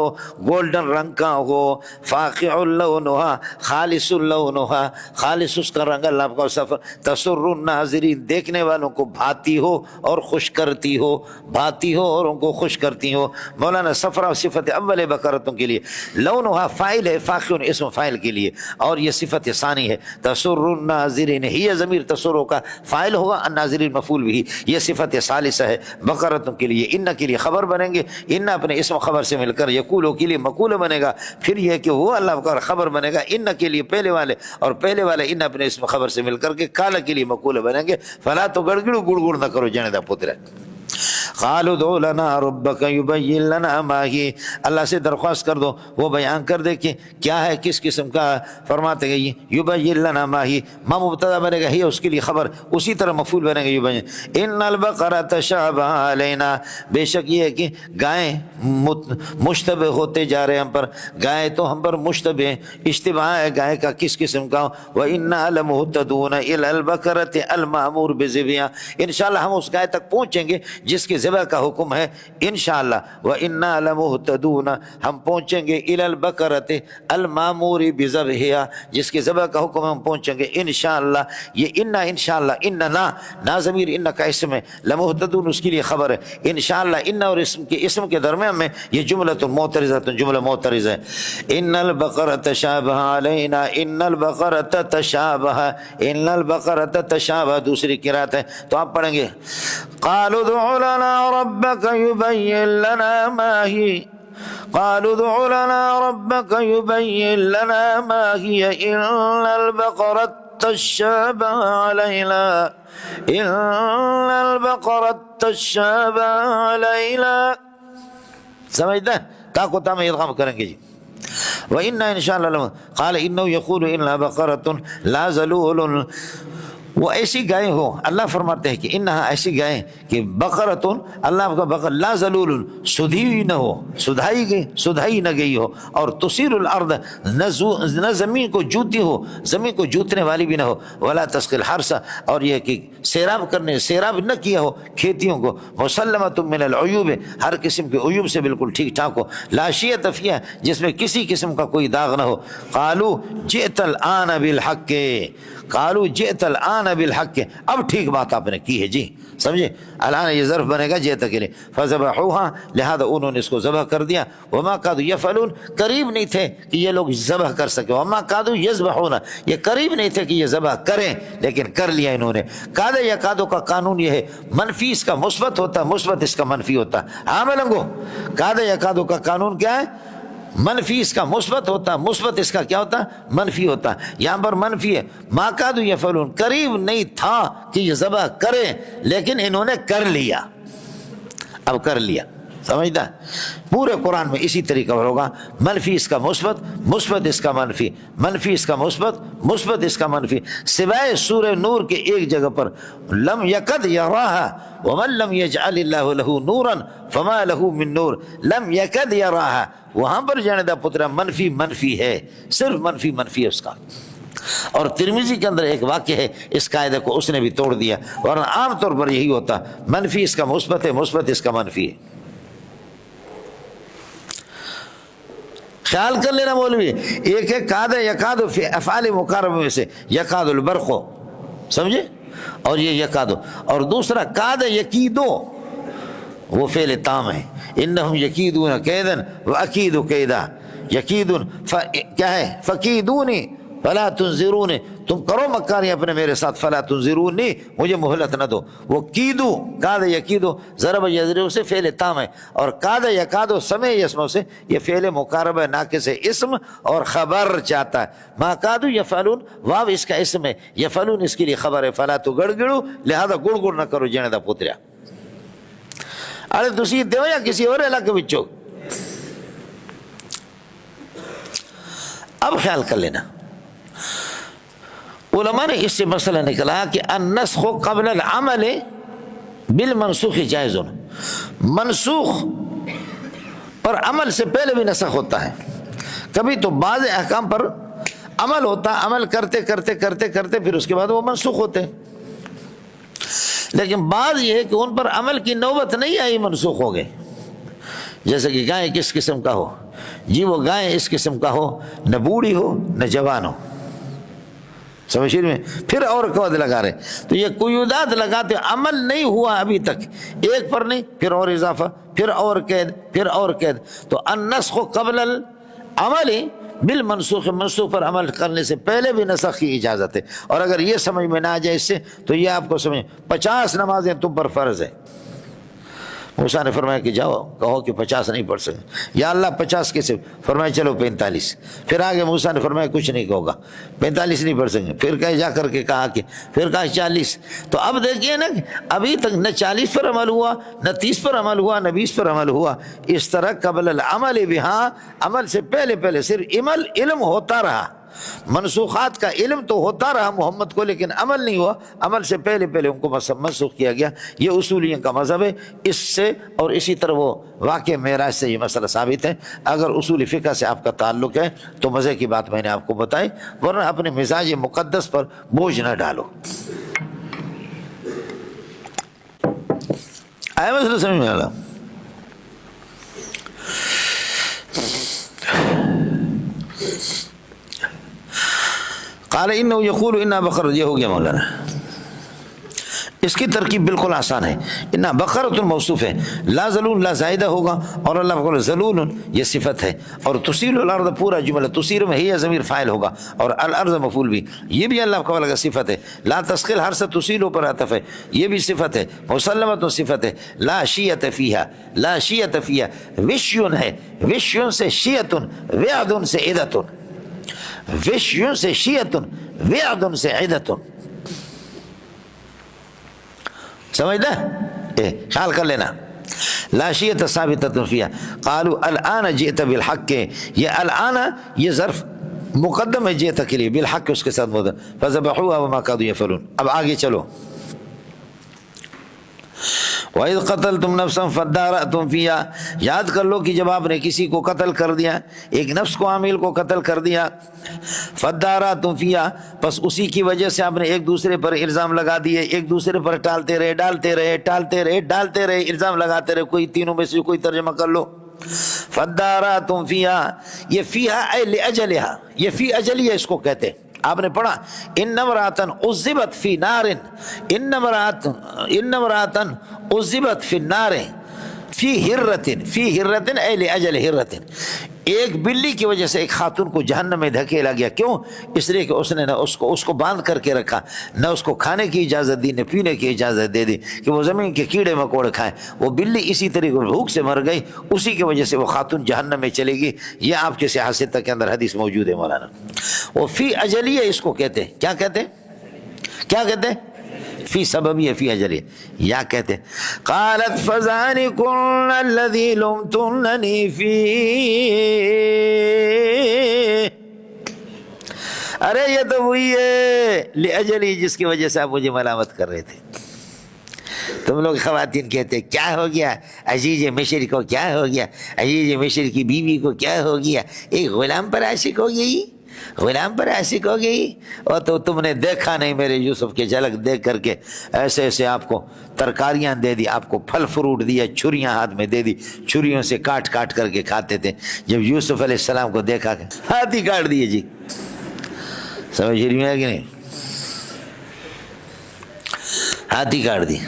گولڈن رنگ کا ہو، فاقع لونها، خالص لونها، خالص اس کا رنگ، اللہ کو صفر، تسر الناظرین، دیکھنے والوں کو بھاتی ہو اور خوش کرتی ہو، بھاتی ہو اور ان کو خوش کرتی ہو۔ مولانا صفرا صفت اول بقرتوں کے لیے، لونها فاعل ہے، فاقع اسم فاعل کے لیے، اور یہ صفت ثانی ہے، تسر الناظرین، ہی ضمیر تسرو کا فاعل ہوگا، الناظرین مفعول بھی، یہ صفت ثالثہ ہے بقرتوں کے لیے۔ ان کے لیے خبر بنیں گے، ان اپنے اسم خبر سے مل کر یقولو کے لیے مقول بنے گا، پھر یہ کہ وہ اللہ کا خبر بنے گا ان کے لیے پہلے والے، اور پہلے والے ان اپنے اسم خبر سے مل کر کے کالا کے لیے مقول بنیں گے۔ فلا تو گڑگڑو گڑ گڑ نہ کرو جنے دا پتر۔ قالوا ادع لنا ربك يبين لنا ما هي، اللہ سے درخواست کر دو وہ بیان کر دے کہ کیا ہے، کس قسم کا، فرماتے گئے یبین لنا ما هي، ما مبتدا بنے گا ہی اس کے لیے خبر، اسی طرح مفعول بنے گا یبین۔ ان البقرہ تشابہ علینا، بے شک یہ ہے کہ گائیں مشتبہ ہوتے جا رہے ہیں ہم پر، گائے تو ہم پر مشتبہ، اشتباہ ہے گائے کا کس قسم کا، وَإِنَّا لَمُهْتَدُونَ إِلَى الْبَقَرَةِ الْمَأْمُورِ بِذِبْحِهَا، انشاءاللہ ہم اس گائے تک پہنچیں گے جس کے ذبح کا حکم ہے انشاءاللہ، وَإِنَّا لَمُهْتَدُونَ، ہم پہنچیں گے إِلَى الْبَقَرَةِ الْمَأْمُورِ بِذِبْحِهَا، جس کے ذبح کا حکم ہم پہنچیں گے انشاءاللہ۔ یہ ان انشاءاللہ، ان نا ضمیر ان کا اسم ہے، لمهتدون اس کے لیے خبر ہے، انشاءاللہ ان اور اسم کے درمیان میں یہ جملۃ معترضہ، جملہ معترض ہے۔ ان البقرہ تشابہ علینا، ان البقرہ تشابہ، ان البقرہ تشابہ دوسری قرات ہے، تو آپ پڑھیں گے قالوا ادع لنا ربك يبين لنا ما هي، قالوا ادع لنا ربك يبين لنا ما هي، ان البقرة تشابه علينا، ان البقرة تشابه علينا، سمجھتے ہیں؟ تاکو تام ادغام کریں گے جی۔ وَإِنَّا إِنْ شَاءَ اللَّهُ قَالَ إِنَّهُ يَقُولُ إِنَّا بَقَرَةٌ لَا ذَلُولٌ، وہ ایسی گائے ہو، اللہ فرماتے ہیں کہ انہا ایسی گائے کہ بقرتن، اللہ کا بقر، لا ذلول، سدھی ہوئی نہ ہو، سدھائی نہ گئی ہو، اور تصیر الارض، نہ زمین کو جوتی ہو، زمین کو جوتنے والی بھی نہ ہو، ولا تسقی الحرث، اور یہ کہ سیراب نہ کیا ہو کھیتیوں کو، مسلمۃ من العیوب، ہر قسم کے عیوب سے بالکل ٹھیک ٹھاک ہو، لا شیۃ فیہا، جس میں کسی قسم کا کوئی داغ نہ ہو۔ قالوا جئت الآن بالحق، قالوا جئت الآن بالحق، اب ٹھیک بات آپ نے کی ہے جی، سمجھے؟ الان یہ ظرف بنے گا جئت کے لیے، فذبحوها، لہذا انہوں نے اس کو ذبح کر دیا، وما كادوا يفعلون، قریب نہیں تھے کہ یہ لوگ ذبح کر سکے، وما كادوا يذبحون، یہ قریب نہیں تھے کہ یہ ذبح کریں، لیکن کر لیا انہوں نے۔ کاد یا کادو کا قانون یہ ہے، منفی اس کا مثبت ہوتا ہے، مثبت اس کا منفی ہوتا ہے، ہاں ملنگو، کاد یا کادو کا قانون کیا ہے؟ منفی اس کا مثبت ہوتا، مثبت اس کا کیا ہوتا؟ منفی ہوتا. یہاں پر منفی ہے. ما کادوا یفعلون، قریب نہیں تھا کہ یہ ذبح کرے لیکن انہوں نے کر لیا. اب کر لیا، سمجھتا؟ پورے قرآن میں اسی طریقہ پر ہوگا. منفی اس کا مثبت، مثبت اس کا منفی، منفی اس کا مثبت، مثبت اس کا منفی، سوائے سورہ نور کے ایک جگہ پر لم یکد یراہا ومن لم یجعل اللہ لہ نورا فما لہ من نور. لم یکد یراہا، وہاں پر جانے دا پترا منفی منفی ہے، صرف منفی منفی ہے اس کا. اور ترمذی کے اندر ایک واقعہ ہے، اس قاعدے کو اس نے بھی توڑ دیا. ورنہ عام طور پر یہی ہوتا، منفی اس کا مثبت ہے، مثبت اس کا منفی ہے. خیال کر لینا مولوی. ایک ہے کاد یکاد فی افعال مقاربہ میں سے یکاد البرق، سمجھے؟ اور یہ یکادو. اور دوسرا کاد یکیدو، وہ فعل تام ہے. انہم یکیدون کیدن واکید کیدا. یکیدون کیا ہے؟ فکیدونی فلا تنظرونی، تم کرو مکاری اپنے میرے ساتھ، فلا تنظرونی، مجھے مہلت نہ دو. وہ کیدو، کاد یکیدو ضرب یضرب سے فعل تام ہے. اور کاد یکادو سمع اسموں سے یہ فعل مقاربہ ناقص اسم اور خبر چاہتا ہے. ما کادو یفعلون، واو اس کا اسم ہے، یفعلون اس کے لیے خبر ہے. فلا تو گڑ گڑو، لہذا گڑ گڑ نہ کرو جنے دا پتریا. ارے تسی دیو یا کسی اور علاقے بچو. اب خیال کر لینا، علماء نے اس سے مسئلہ نکلا کہ النسخ قبل العمل بالمنسوخ جائز. منسوخ اور عمل سے پہلے بھی نسخ ہوتا ہے. کبھی تو بعض احکام پر عمل ہوتا، عمل کرتے کرتے کرتے کرتے پھر اس کے بعد وہ منسوخ ہوتے. لیکن بعض یہ ہے کہ ان پر عمل کی نوبت نہیں آئی، منسوخ ہو گئے. جیسے کہ گائے کس قسم کا ہو جی، وہ گائے اس قسم کا ہو، نہ بوڑھی ہو نہ جوان ہو، سمجھ میں؟ پھر اور قید لگا رہے. تو یہ قیودات لگاتے، عمل نہیں ہوا ابھی تک، ایک پر نہیں، پھر اور اضافہ، پھر اور قید، پھر اور قید. تو النسخ قبل العمل بالمنسوخ، منسوخ پر عمل کرنے سے پہلے بھی نسخ کی اجازت ہے. اور اگر یہ سمجھ میں نہ آ جائے اس سے تو یہ آپ کو سمجھ، 50 نمازیں تم پر فرض ہے. موسیٰ نے فرمایا کہ جاؤ کہو کہ 50 نہیں پڑھ سکے. یا اللہ 50 کیسے؟ فرمایا چلو 45. پھر آگے موسیٰ نے فرمایا کچھ نہیں کہو گا، 45 نہیں پڑھ سکیں. پھر کہے جا کر کے کہا کہ پھر کہا 40. تو اب دیکھیے نا، ابھی تک نہ 40 پر عمل ہوا، نہ 30 پر عمل ہوا، نہ 20 پر عمل ہوا. اس طرح قبل العمل بہا، عمل سے پہلے پہلے صرف علم ہوتا رہا. منسوخات کا علم تو ہوتا رہا محمد کو، لیکن عمل نہیں ہوا. عمل سے پہلے پہلے ان کو منسوخ کیا گیا. یہ اصولیوں کا مذہب ہے. اس سے اور اسی طرح وہ واقع معراج سے یہ مسئلہ ثابت ہے. اگر اصول فقہ سے آپ کا تعلق ہے تو مزے کی بات میں نے آپ کو بتائی، ورنہ اپنے مزاج مقدس پر بوجھ نہ ڈالو. آیا مسئلہ سمجھ میں آیا؟ قال انه يقول انا بقر، یہ ہو گیا مولانا. اس کی ترکیب بالکل آسان ہے. انا بقرۃ موصوف ہے، لا ذلول لا زائدہ ہوگا، اور اللہ بقول ذلول یہ صفت ہے. اور تسیل الارض پورا جملہ، تسیر میں ہی ضمیر فاعل ہوگا، اور الارض مفعول بھی، یہ بھی اللہ کا والا صفت ہے. لا تسقل ہر سے تسیلوں پر عطف ہے، یہ بھی صفت ہے. مسلمۃ صفت ہے. لا شیعۃ فیہا، لا شیعۃ فیہا وشیون ہے، وشیون سے شیعۃ، وعد سے عدۃ، وشیون سے شیعۃ، وعد سے عدۃ. سمجھنا؟ خیال کر لینا. لا شیعۃ ثابتۃ فیہا. قالوا الآن جئت بالحق، یہ الآن یہ ظرف مقدم ہے جئت کے لیے، بالحق اس کے ساتھ مدن. فذبحوها وما كادوا يفعلون. اب آگے چلو. وَإِذْ قَتَلْتُمْ نَفْسًا فَادَّارَأْتُمْ فِيهَا، یاد کر لو کہ جب آپ نے کسی کو قتل کر دیا، ایک نفس کو عامل کو قتل کر دیا، فَادَّارَأْتُمْ فِيهَا، پس اسی کی وجہ سے آپ نے ایک دوسرے پر الزام لگا دیے، ایک دوسرے پر ٹالتے رہے، ڈالتے رہے، ٹالتے رہے، ڈالتے رہے، الزام لگاتے رہے. کوئی تینوں میں سے کوئی ترجمہ کر لو. فَادَّارَأْتُمْ فِيهَا، یہ فیہا اے لِأَجَلِهَا، یہ فی اجلیہ اس کو کہتے ہیں. آپ نے پڑھا ان امرأتن عذبت فی نار، ان امرأتن عذبت فی النار، فی ہرتن، فی ہرتن اے لاجل ہرتن، ایک بلی کی وجہ سے ایک خاتون کو جہنم میں دھکیلا گیا. کیوں؟ اس لیے کہ اس نے نہ اس کو باندھ کر کے رکھا، نہ اس کو کھانے کی اجازت دی، نہ پینے کی اجازت دے دی کہ وہ زمین کے کیڑے مکوڑے کھائیں. وہ بلی اسی طریقے بھوک سے مر گئی، اسی کی وجہ سے وہ خاتون جہنم میں چلے گی. یہ آپ کے صحیح ستہ کے اندر حدیث موجود ہے مولانا. وہ فی اجلیہ اس کو کہتے ہیں. کیا کہتے ہیں؟ کیا کہتے ہیں؟ فی سببیہ، فی اجلیہ. یا کہتے ہیں قالت فذلکن الذی لمتننی فیہ، ارے یہ تو وہی ہے لاجلی جس کی وجہ سے آپ مجھے ملامت کر رہے تھے. تم لوگ خواتین کہتے ہیں کیا ہو گیا عزیز مصر کو، کیا ہو گیا عزیز مصر کی بیوی کو، کیا ہو گیا، ایک غلام پر عاشق ہو گئی، غلام پر عاشق ہو گئی. اور تو تم نے دیکھا نہیں میرے یوسف کے جھلک دیکھ کر کے ایسے ایسے آپ کو ترکاریاں دے دی، آپ کو پھل فروٹ دیا، چھریاں ہاتھ میں دے دی، چھریوں سے کاٹ کاٹ کر کے کھاتے تھے. جب یوسف علیہ السلام کو دیکھا کہ ہاتھ ہی کاٹ دیے. جی سمجھ رہی ہے کہ نہیں؟ ہاتھ ہی کاٹ دی.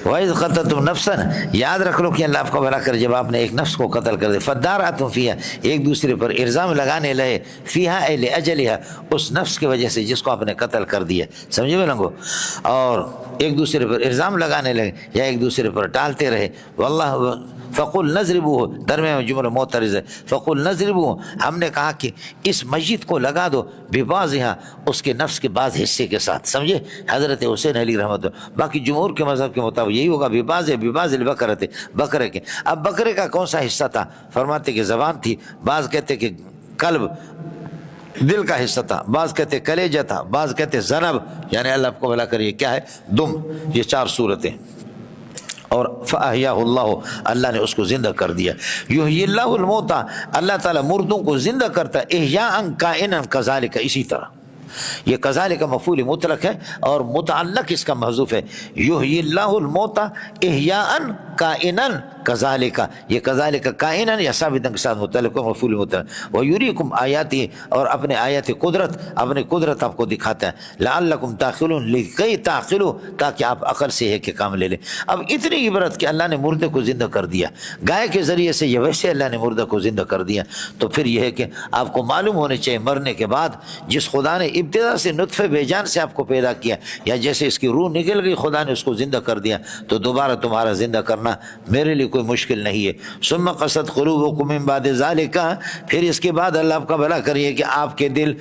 وَإِذْ قَتَلْتُمْ نَفْسًا، یاد رکھ لو کہ اللہ آپ کو بھلا کر جب آپ نے ایک نفس کو قتل کر دے. فَادَّارَأْتُمْ فِيهَا، ایک دوسرے پر الزام لگانے لگے. فِيهَا اے لِأَجَلِهَا، اس نفس کی وجہ سے جس کو آپ نے قتل کر دیا. سمجھے بلنگو؟ اور ایک دوسرے پر الزام لگانے لگے یا ایک دوسرے پر ٹالتے رہے. واللہ فقل نضربوه، درمیان میں جملہ معترض ہے. فقل نضربوه، ہم نے کہا کہ اس مسجد کو لگا دو ببعضها، اس کے نفس کے بعض حصے کے ساتھ. سمجھے؟ حضرت حسین علی رحمۃ اللہ. باقی جمہور کے مذہب کے مطابق یہی ہوگا ببعض البقرۃ، بکرے کے. اب بکرے کا کون سا حصہ تھا؟ فرماتے کہ زبان تھی، بعض کہتے کہ قلب دل کا حصہ تھا، بعض کہتے کلیجہ تھا، بعض کہتے ذنب، یعنی اللہ کو بھلا کریے کیا ہے دم. یہ چار صورتیں. اور فَأَحْيَاهُ اللَّهُ، اللہ نے اس کو زندہ کر دیا. یحیی اللہ الموتى، اللہ تعالیٰ مردوں کو زندہ کرتا ہے. احیاء کائنا کذالک، اسی طرح. یہ کذالک مفعول مطلق ہے اور متعلق اس کا محذوف ہے. یحیی اللہ الموتى احیاء کائنا کذالک، یہ کذالک کائنا یا ثابت کے ساتھ متعلق ہے، مفعول مطلق. ویریکم آیاتی، اور اپنے آیات قدرت، اپنی قدرت آپ کو دکھاتا ہے. لعلکم تعقلون، لکی تعقلوا، تاکہ آپ عقل سے ہے کہ کام لے لیں. اب اتنی عبرت کہ اللہ نے مردے کو زندہ کر دیا گائے کے ذریعے سے، یہ ویسے اللہ نے مردہ کو زندہ کر دیا. تو پھر یہ ہے کہ آپ کو معلوم ہونے چاہیے مرنے کے بعد جس خدا نے ابتدا سے نطفے بے جان سے آپ کو پیدا کیا، یا جیسے اس کی روح نکل گئی خدا نے اس کو زندہ کر دیا، تو دوبارہ تمہارا زندہ کرنا میرے لیے کوئی مشکل نہیں ہے. ثم قست قلوبکم من بعد ذالک، پھر اس کے بعد اللہ آپ کا بھلا کریے کہ آپ کے دل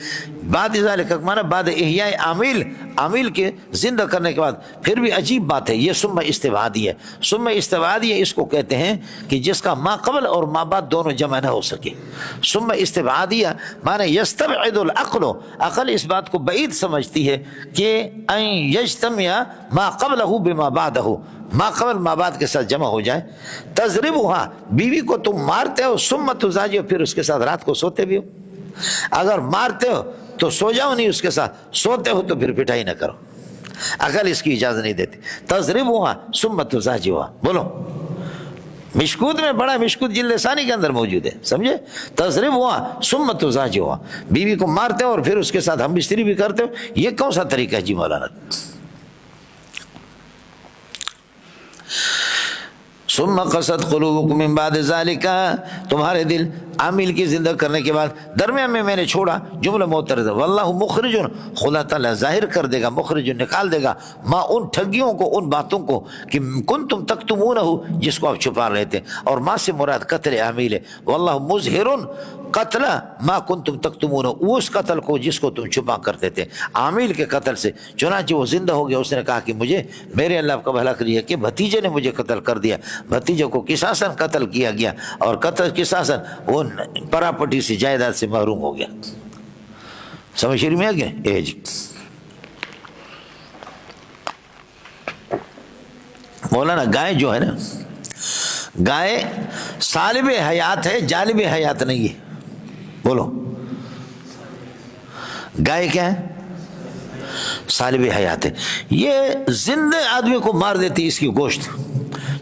بعد ذالک مانا بعد احیاء عامل کے زندہ کرنے کے بعد. پھر بھی عجیب بات ہے یہ ثم استبعادیہ. ثم استبعادیہ اس کو کہتے ہیں کہ جس کا ما قبل اور ما بعد دونوں جمع نہ ہو سکے. ثم استبعادیہ مانا یستبعد العقل، عقل اس بات کو بعید سمجھتی ہے کہ ان یجتمع ما قبلہ بما بعدہ، ما قبل ما بعد کے ساتھ جمع ہو جائے. تضربها، بیوی کو تم مارتے ہو، ثم تزاجو، پھر اس کے ساتھ رات کو سوتے بھی ہو. اگر مارتے ہو تو سو جاؤ نہیں اس کے ساتھ، سوتے ہو تو پھر پٹائی نہ کرو. عقل اس کی اجازت نہیں دیتی. تضربها ثم تزاجوها، بولو مشکوت میں بڑا مشکوت جلد ثانی کے اندر موجود ہے. سمجھے؟ تضربها ثم تزاجوها، بیوی کو مارتے ہو اور پھر اس کے ساتھ ہم بستری بھی کرتے ہو. یہ کون سا طریقہ ہے جی مولانا؟ ثم قست قلوبکم من بعد ذالک، تمہارے دل عامل کی زندہ کرنے کے بعد درمیان میں نے چھوڑا. جملہ معترض ہے. واللہ مخرج، خدا تعالیٰ ظاہر کر دے گا، مخرج نکال دے گا، ما ان ٹھگیوں کو، ان باتوں کو کہ کنتم تکتمونہ، جس کو آپ چھپا رہے تھے. اور ما سے مراد قتل عامل ہے. واللہ مظہر قتل ما کنتم تکتمونہ، اس قتل کو جس کو تم چھپا کرتے تھے، عامل کے قتل سے. چنانچہ وہ زندہ ہو گیا. اس نے کہا کہ مجھے میرے اللہ کا بھلا کریے کہ بھتیجے نے مجھے قتل کر دیا. بھتیجے کو قصاصاً قتل کیا گیا اور قتل قصاصاً وہ پراپرٹی سے، جائیداد سے محروم ہو گیا. سمجھ میں آ گیا؟ جی مولانا گائے جو ہے نا، گائے سالب حیات ہے، جالب حیات نہیں ہے. بولو گائے کیا ہے؟ سالب حیات ہے. یہ زندہ آدمی کو مار دیتی اس کی گوشت.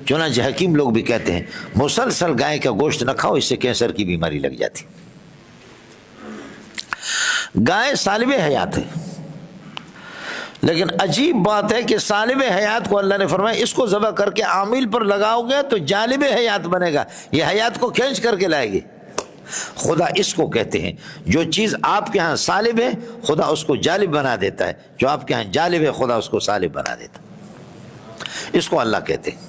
چنانچہ حکیم لوگ بھی کہتے ہیں مسلسل گائے کا گوشت نہ کھاؤ، اس سے کینسر کی بیماری لگ جاتی. گائے سالب حیات ہے. لیکن عجیب بات ہے کہ سالب حیات کو اللہ نے فرمایا اس کو ذبح کر کے عامل پر لگاؤ گے تو جالب حیات بنے گا، یہ حیات کو کھینچ کر کے لائے گی۔ خدا اس کو کہتے ہیں جو چیز آپ کے ہاں سالب ہے خدا اس کو جالب بنا دیتا ہے، جو آپ کے ہاں جالب ہے خدا اس کو سالب بنا دیتا ہے، اس کو اللہ کہتے ہیں۔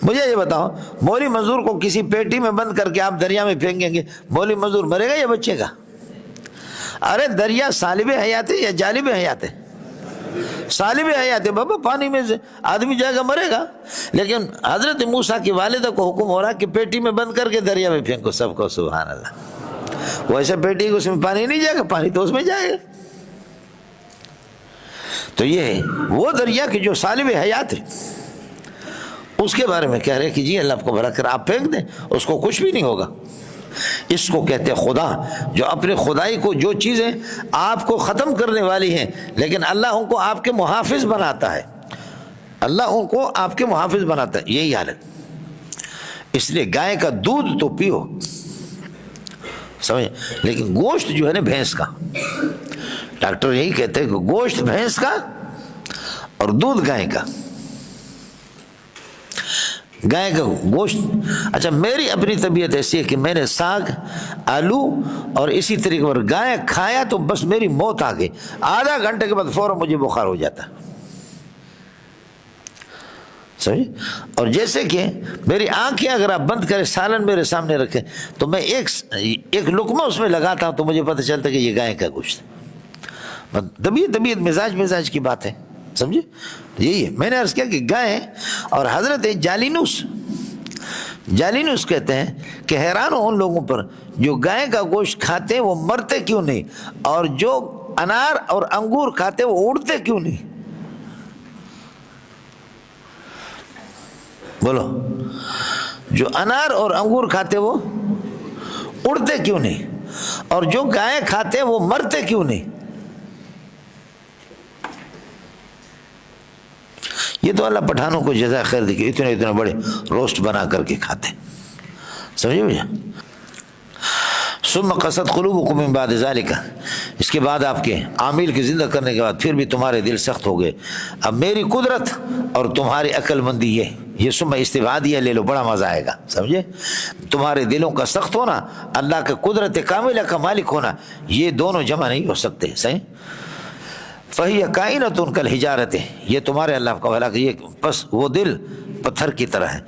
مجھے یہ بتاؤ، مولی مزدور کو کسی پیٹی میں بند کر کے آپ دریا میں پھینکیں گے، مولی مزدور مرے گا یا بچے گا؟ ارے دریا سالب حیات ہے یا جالب حیات ہے؟ سالب حیات ہے بابا، پانی میں سے آدمی جائے گا مرے گا۔ لیکن حضرت موسیٰ کی والدہ کو حکم ہو رہا کہ پیٹی میں بند کر کے دریا میں پھینکو، سب کو سبحان اللہ۔ ویسے پیٹی اس میں پانی نہیں جائے گا، پانی تو اس میں جائے گا۔ تو یہ ہے وہ دریا کی جو سالب حیات ہے، اس کے بارے میں کہہ رہے کہ جی اللہ آپ کو بھلا کر آپ پھینک دیں، اس کو کچھ بھی نہیں ہوگا۔ اس کو کہتے ہیں خدا، جو اپنے خدائی کو، جو چیزیں آپ کو ختم کرنے والی ہیں لیکن اللہ ان کو آپ کے محافظ بناتا ہے، اللہ ان کو آپ کے محافظ بناتا ہے، یہی حالت۔ اس لیے گائے کا دودھ تو پیو، سمجھے، لیکن گوشت جو ہے نا بھینس کا، ڈاکٹر یہی کہتے ہیں کہ گوشت بھینس کا اور دودھ گائے کا، گائے کا گوشت۔ اچھا میری اپنی طبیعت ایسی ہے کہ میں نے ساگ، آلو اور اسی طریقے پر گائے کھایا تو بس میری موت آ گئی، آدھا گھنٹے کے بعد فوراً مجھے بخار ہو جاتا، سمجھے۔ اور جیسے کہ میری آنکھیں اگر آپ بند کریں، سالن میرے سامنے رکھیں تو میں ایک لقمہ اس میں لگاتا ہوں تو مجھے پتہ چلتا ہے کہ یہ گائے کا گوشت ہے۔ طبیعت مزاج کی بات ہے، سمجھے۔ یہی ہے میں نے عرض کیا کہ گائے اور حضرت جالینوس کہتے ہیں کہ حیران ہوں ان لوگوں پر جو گائے کا گوشت کھاتے ہیں وہ مرتے کیوں نہیں، اور جو انار اور انگور کھاتے ہیں وہ اڑتے کیوں نہیں۔ بولو، جو انار اور انگور کھاتے وہ اڑتے کیوں نہیں، اور جو گائے کھاتے وہ مرتے کیوں نہیں؟ یہ تو اللہ پٹھانوں کو جزائے خیر دی کہ اتنے بڑے روسٹ بنا کر کے کھاتے، سمجھے بھیا۔ ثم قست قلوبکم من بعد ذلک، اس کے بعد آپ کے عامل کے زندہ کرنے کے بعد پھر بھی تمہارے دل سخت ہو گئے۔ اب میری قدرت اور تمہاری عقل مندی یہ ثم استبعادیہ لے لو، بڑا مزہ آئے گا، سمجھے۔ تمہارے دلوں کا سخت ہونا، اللہ کے قدرت کاملہ کا مالک ہونا، یہ دونوں جمع نہیں ہو سکتے، صحیح۔ فَهِيَ كَائِنَةٌ كَالْحِجَارَةِ، یہ تمہارے اللہ کا بھلا کہ یہ پس وہ دل پتھر کی طرح ہے،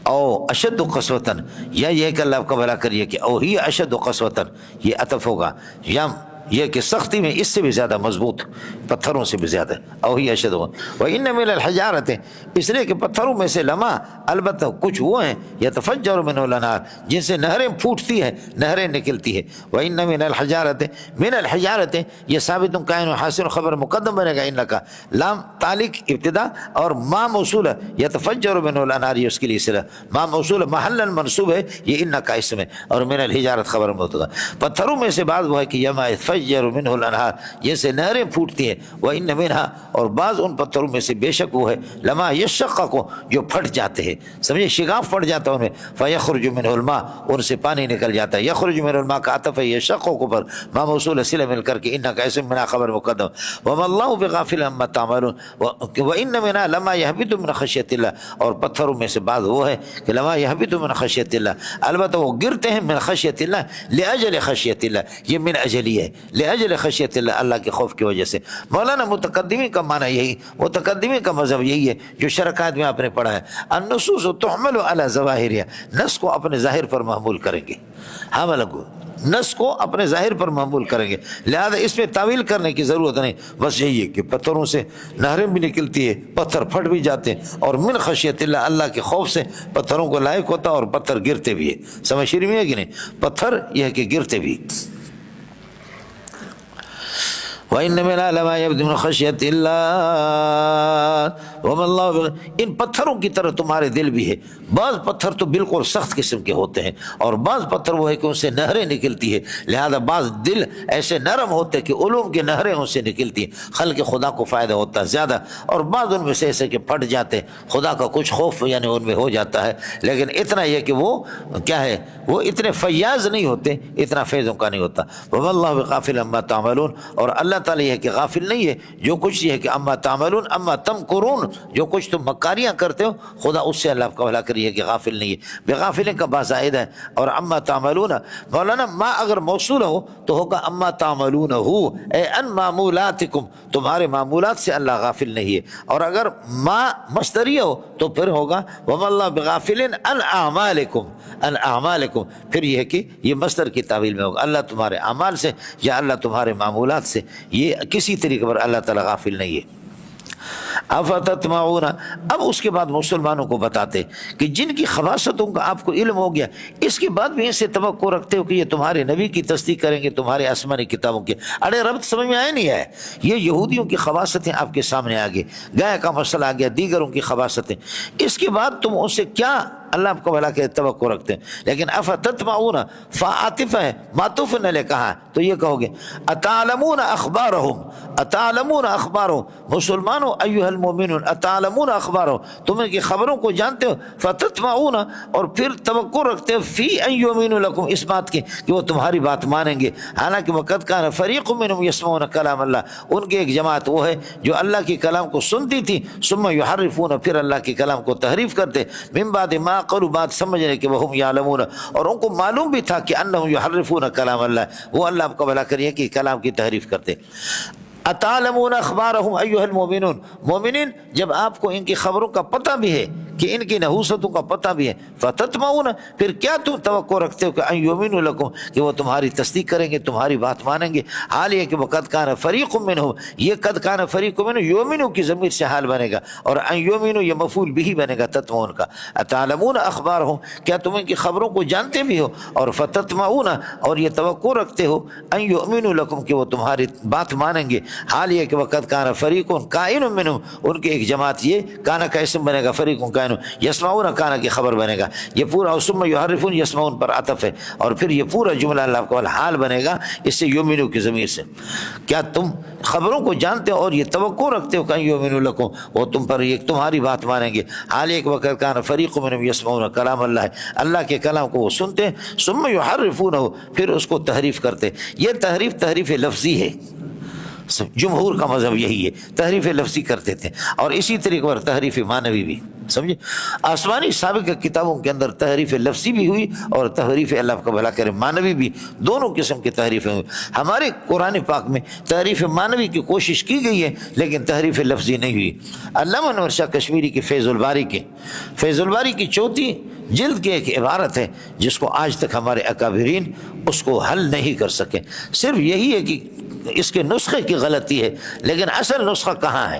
او اشد قسوتاً، یا یہ کہ اللہ کا بھلا کریے کہ او ہی اشد قسوتاً، یہ عطف ہوگا، یا یہ کہ سختی میں اس سے بھی زیادہ مضبوط، پتھروں سے بھی زیادہ، او ہی اشد ہوگا۔ وَإِنَّ مِنَ الْحِجَارَةِ، اس لیے کہ پتھروں میں سے لما، البتہ کچھ وہ ہیں يَتَفَجَّرُ مِنْهُ الْأَنْهَارُ، جن سے نہریں پھوٹتی ہیں، نہریں نکلتی ہیں۔ وَإِنَّ مِنَ الْحِجَارَةِ، من الحجارة، یہ ثابت قائن حاصل خبر مقدم بنے گا، ان کا لام تعلق ابتدا اور ما موصول ہے، يتفجر منه الانہار، یہ اس کے لیے صلہ، ما موصول محلا منصوب ہے، یہ ان کا اسم ہے، اور من الحجارت خبر مبتدا۔ پتھروں میں سے بعض وہ ہے کہ یما يتفجر منه الانہار، جن سے نہریں پھوٹتی ہیں، وان منها، اور بعض ان پتھروں میں سے بے شک وہ ہے لما يشقق، جو پھٹ جاتے ہیں، سمجھے، شگاف پڑ جاتا ہے ان میں، فيخرج منه الماء، ان سے پانی نکل جاتا ہے، يخرج من الماء کا عطف ہے يشقق پر، ما موصول صلہ مل کر کے ان کا اسم منا خبر مقدم۔ وما اللہ بغافل عما تعملون، وان منها لما يهبط من خشیت اللہ، اور پتھروں میں سے بعض وہ ہے کہ لما يهبط من خشیت اللہ، البتہ وہ گرتے ہیں من خشیت اللہ، لاجل خشیت اللہ، یہ من اجلی ہے، لاجل خشیت اللہ، اللہ کے خوف کی وجہ سے۔ مولانا متقدمی کا معنی یہی، متقدمی کا مذہب یہی ہے جو شرکات میں آپ نے پڑھا ہے، النصوص تحمل علی ظواہرها، نص کو اپنے ظاہر پر محمول کریں گے، حمل کو، نص کو اپنے ظاہر پر محمول کریں گے، لہذا اس میں تعویل کرنے کی ضرورت نہیں، بس یہی ہے کہ پتھروں سے نہریں بھی نکلتی ہے، پتھر پھٹ بھی جاتے ہیں، اور من خشیت اللہ، اللہ کے خوف سے پتھروں کو لائق ہوتا ہے، اور پتھر گرتے بھی ہے، سمجھ شیری میں ہے کہ نہیں، پتھر یہ ہے کہ گرتے بھی۔ وَإِنَّ مِنْهَا لَمَا يَبْدُو مِنْ خَشْيَةِ اللَّهِ وَمَا اللَّهُ، ان پتھروں کی طرح تمہارے دل بھی ہے، بعض پتھر تو بالکل سخت قسم کے ہوتے ہیں، اور بعض پتھر وہ ہے کہ ان سے نہریں نکلتی ہے، لہذا بعض دل ایسے نرم ہوتے ہیں کہ علوم کی نہریں ان سے نکلتی ہیں، خلق خدا کو فائدہ ہوتا ہے زیادہ، اور بعض ان میں سے ایسے کہ پھٹ جاتے ہیں، خدا کا کچھ خوف یعنی ان میں ہو جاتا ہے، لیکن اتنا یہ کہ وہ کیا ہے، وہ اتنے فیاض نہیں ہوتے، اتنا فیضوں کا نہیں ہوتا۔ وَمَا اللَّهُ بِغَافِلٍ عَمَّا تَعْمَلُونَ، اور اللہ تعالیٰ یہ ہے کہ غافل نہیں ہے، جو کچھ یہ ہے کہ اما تعملون اما تمکرون، جو کچھ تم مکاریاں کرتے ہو خدا اس سے اللہ آپ کا بھلا کری ہے کہ غافل نہیں ہے، بغافلین کا بازائد ہے۔ اور اما تعملون مولانا ما اگر موصول ہو تو ہوگا اما تعملون ہو اے ان معمولاتکم، تمہارے معمولات سے اللہ غافل نہیں ہے، اور اگر ما مصدریہ ہو تو پھر ہوگا وما اللہ بغافل ان اعمالکم، ان اعمالکم، پھر یہ ہے کہ یہ مصدر کی تعویل میں ہوگا، اللہ تمہارے اعمال سے یا اللہ تمہارے معمولات سے، یہ کسی طریقے پر اللہ تعالیٰ غافل نہیں ہے۔ افتطمعون، اب اس کے بعد مسلمانوں کو بتاتے کہ جن کی خباثتوں کا آپ کو علم ہو گیا، اس کے بعد بھی اسے توقع رکھتے ہو کہ یہ تمہارے نبی کی تصدیق کریں گے، تمہارے آسمانی کتابوں کی، ارے ربط سمجھ میں آیا نہیں ہے؟ یہ یہودیوں کی خباثتیں آپ کے سامنے آ گئی، گائے کا مسئلہ آ گیا، دیگروں کی خباثتیں، اس کے بعد تم اس سے کیا اللہ آپ کو بھلا کے توقع رکھتے ہیں؟ لیکن افتطمعون فعاطف ہے، معطوف نے لے کہا تو یہ کہو گے اتعلمون اخبارہم، اتعلمون اخبارہم، مسلمانوں ایھا المؤمنون اتعلمون اخبارہم، تم ان کی خبروں کو جانتے ہو، فتطمعون اور پھر توقع رکھتے ہو فی ان یؤمنوا لکم، اس بات کی کہ وہ تمہاری بات مانیں گے، حالانکہ وقد کان فریق منہم یسمعون کلام اللہ، ان کی ایک جماعت وہ ہے جو اللہ کے کلام کو سنتی تھی، ثم یحرفون، پھر اللہ کے کلام کو تحریف کرتے، من بعد ما قالوا، بات سمجھنے کہ وہم یعلمون، اور ان کو معلوم بھی تھا کہ انہم یحرفون کلام اللہ، وہ اللہ آپ کو بھلا کریے کہ کلام کی تحریف کرتے۔ اتعلمون اخبارہم ایھا المؤمنون، مومنین جب آپ کو ان کی خبروں کا پتہ بھی ہے کہ ان کی نحوستوں کا پتہ بھی ہے، فتطمعون، پھر کیا تم توقع رکھتے ہو کہ ان یؤمنوا لکم، کہ وہ تمہاری تصدیق کریں گے، تمہاری بات مانیں گے، حال یہ کہ وقد کان فریق منہم، یہ قد کان فریق منہم یؤمنوا کی ضمیر سے حال بنے گا، اور ان یؤمنوا یہ مفعول بھی بنے گا تطمعون کا۔ اتعلمون اخبارہم، کیا تم ان کی خبروں کو جانتے بھی ہو، اور فتطمعون اور یہ توقع رکھتے ہو ان یؤمنوا لکم کہ وہ تمہاری بات مانیں گے، حال یہ کہ وقت کان فریق کائن منہم، ان کی ایک جماعت، یہ کانا کا اسم بنے گا، فریق کائن، یسمعون کانا کی خبر بنے گا، یہ پورا ثم یحرفون یسمعون پر عطف ہے، اور پھر یہ پورا جملہ اللہ کا حال بنے گا اس سے یؤمنوا کی ضمیر سے۔ کیا تم خبروں کو جانتے ہو اور یہ توقع رکھتے ہو کہ یؤمنوا لکم، وہ تم پر یہ تمہاری بات مانیں گے، حال ایک وقت کان فریق منہم یسمعون کلام اللہ، اللہ کے کلام کو وہ سنتے، ثم یحرفونہ، پھر اس کو تحریف کرتے۔ یہ تحریف لفظی ہے، جمہور کا مذہب یہی ہے، تحریف لفظی کرتے تھے، اور اسی طریقے پر تحریف معنوی بھی، سمجھے؟ آسمانی سابق کتابوں کے اندر تحریف لفظی بھی ہوئی اور تحریف اللہ کا بھلا کرے معنوی بھی، دونوں قسم کی تحریفیں ہوئی۔ ہمارے قرآن پاک میں تحریف معنوی کی کوشش کی گئی ہے لیکن تحریف لفظی نہیں ہوئی۔ علامہ انور شاہ کشمیری کی فیض الباری کی چوتھی جلد کی ایک عبارت ہے جس کو آج تک ہمارے اکابرین اس کو حل نہیں کر سکے، صرف یہی ہے کہ اس کے نسخے کی غلطی ہے، لیکن اصل نسخہ کہاں ہے؟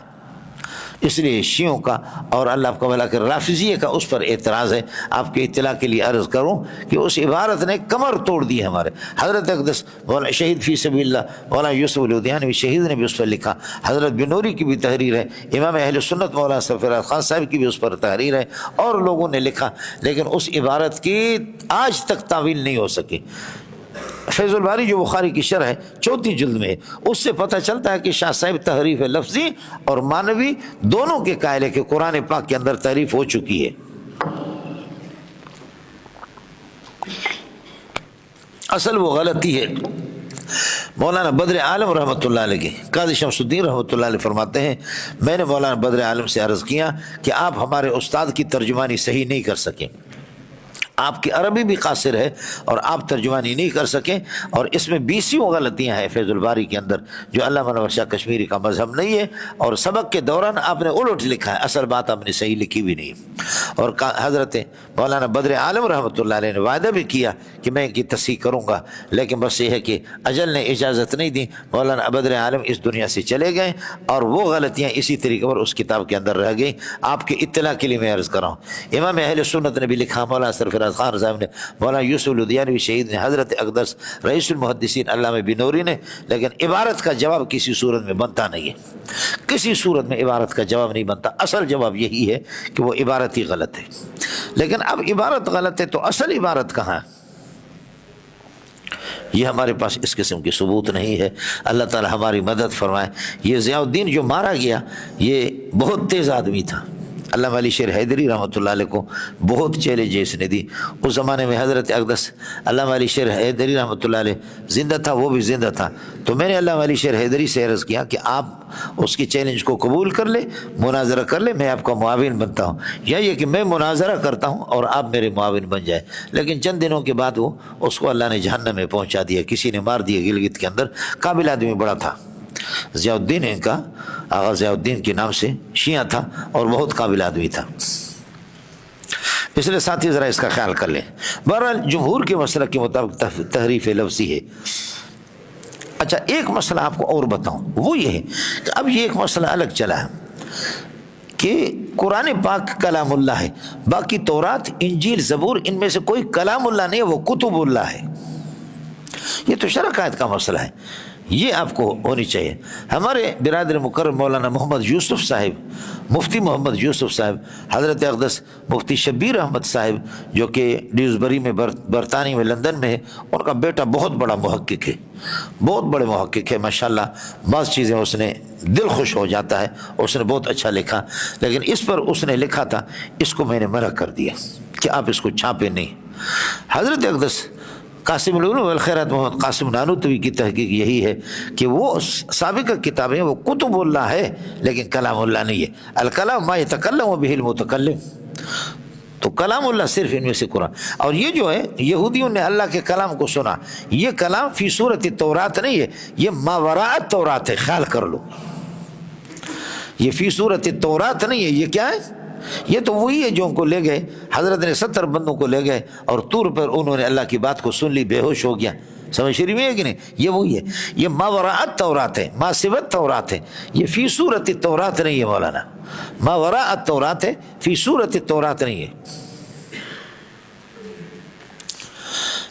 اس لیے شیعوں کا اور اللہ آپ کا بھلا کر رافضیہ کا اس پر اعتراض ہے۔ آپ کے اطلاع کے لیے عرض کروں کہ اس عبارت نے کمر توڑ دی ہے ہمارے حضرت اقدس مولانا شہید فی سبیل اللہ مولانا یوسف الودیانوی شہید نے بھی اس پر لکھا، حضرت بنوری کی بھی تحریر ہے، امام اہل سنت مولانا سرفراز خان صاحب کی بھی اس پر تحریر ہے، اور لوگوں نے لکھا، لیکن اس عبارت کی آج تک تعویل نہیں ہو سکی۔ فیض الباری جو بخاری کی شرح ہے چوتھی جلد میں ہے، اس سے پتہ چلتا ہے کہ شاہ صاحب تحریف لفظی اور معنوی دونوں کے قائل ہے کہ قرآن پاک کے اندر تحریف ہو چکی ہے۔ اصل وہ غلطی ہے۔ مولانا بدر عالم رحمۃ اللہ علیہ قاضی شمس الدین رحمۃ اللہ علیہ فرماتے ہیں، میں نے مولانا بدر عالم سے عرض کیا کہ آپ ہمارے استاد کی ترجمانی صحیح نہیں کر سکیں، آپ کی عربی بھی قاصر ہے اور آپ ترجمانی نہیں کر سکیں، اور اس میں 20 غلطیاں ہیں فیض الباری کے اندر جو علامہ انور شاہ کشمیری کا مذہب نہیں ہے، اور سبق کے دوران آپ نے الٹ لکھا ہے، اصل بات آپ نے صحیح لکھی بھی نہیں۔ اور حضرت مولانا بدر عالم رحمۃ اللہ علیہ نے وعدہ بھی کیا کہ میں ان کی تصحیح کروں گا، لیکن بس یہ ہے کہ اجل نے اجازت نہیں دی، مولانا بدر عالم اس دنیا سے چلے گئے اور وہ غلطیاں اسی طریقے پر اس کتاب کے اندر رہ گئیں۔ آپ کے اطلاع کے لیے میں عرض کر رہا ہوں، امام اہل سنت نے بھی لکھا، مولانا سرفراز خان صاحب نے، مولانا یوسف الودیانوی شہید نے، حضرت اقدس رئیس المحدثین علامہ بنوری نے، لیکن عبارت کا جواب کسی صورت میں بنتا نہیں ہے، کسی صورت میں عبارت کا جواب نہیں بنتا۔ اصل جواب یہی ہے کہ وہ عبارت ہی غلط ہے، لیکن اب عبارت غلط ہے تو اصل عبارت کہاں ہے؟ یہ ہمارے پاس اس قسم کی ثبوت نہیں ہے۔ اللہ تعالی ہماری مدد فرمائے۔ یہ ضیاء الدین جو مارا گیا یہ بہت تیز آدمی تھا، علامہ علی شیر حیدری رحمۃ اللہ علیہ کو بہت چیلنج اس نے دی. اس زمانے میں حضرت اقدس علامہ علی شیر حیدری رحمۃ اللہ علیہ زندہ تھا، وہ بھی زندہ تھا. تو میں نے علامہ علی شیر حیدری سے عرض کیا کہ آپ اس کی چیلنج کو قبول کر لے، مناظرہ کر لے، میں آپ کا معاون بنتا ہوں، یا یہ کہ میں مناظرہ کرتا ہوں اور آپ میرے معاون بن جائے. لیکن چند دنوں کے بعد وہ اس کو اللہ نے جہنم میں پہنچا دیا، کسی نے مار دیا گلگت کے اندر. قابل آدمی بڑا تھا، ضیاء الدین ان کا، آغا ضیاء الدین کے نام سے شیعہ تھا اور بہت قابل آدمی تھا. اس لیے ساتھی ذرا اس کا خیال کر لیں. بہرحال جمہور کے مسلک کے مطابق تحریف لفظی ہے. اچھا ایک مسئلہ آپ کو اور بتاؤں، وہ یہ ہے کہ اب یہ ایک مسئلہ الگ چلا ہے کہ قرآن پاک کلام اللہ ہے، باقی تورات انجیل زبور ان میں سے کوئی کلام اللہ نہیں ہے، وہ کتب اللہ ہے. یہ تو شرکائت کا مسئلہ ہے، یہ آپ کو ہونی چاہیے. ہمارے برادر مکرم مولانا محمد یوسف صاحب، مفتی محمد یوسف صاحب، حضرت اقدس مفتی شبیر احمد صاحب جو کہ ڈیوزبری میں برطانیہ میں لندن میں ہے، ان کا بیٹا بہت بڑا محقق ہے، بہت بڑے محقق ہے ماشاءاللہ. بعض چیزیں اس نے دل خوش ہو جاتا ہے، اس نے بہت اچھا لکھا. لیکن اس پر اس نے لکھا تھا، اس کو میں نے منع کر دیا کہ آپ اس کو چھاپے نہیں. حضرت اقدس قاسم العلوم والخیرات محمد قاسم نانوتوی کی تحقیق یہی ہے کہ وہ سابقہ کتابیں وہ کتب اللہ ہے لیکن کلام اللہ نہیں ہے. الکلام ما یتکلم بہ المتکلم، تو کلام اللہ صرف ان میں سے قرآن. اور یہ جو ہے یہودیوں نے اللہ کے کلام کو سنا، یہ کلام فی صورت تورات نہیں ہے، یہ ما وراء تورات ہے، خیال کر لو. یہ فی صورت تورات نہیں ہے، یہ کیا ہے؟ یہ تو وہی ہے جو ان کو لے گئے، حضرت نے 70 بندوں کو لے گئے اور طور پر انہوں نے اللہ کی بات کو سن لی، بے ہوش ہو گیا. سمجھ شریف میں ہے کہ نہیں؟ یہ وہی ہے، یہ ما وراء تورات ہے، ما سوت تورات ہے، یہ فی صورت تورات نہیں ہے. مولانا ما وراء تورات ہے، فی صورت تورات نہیں ہے.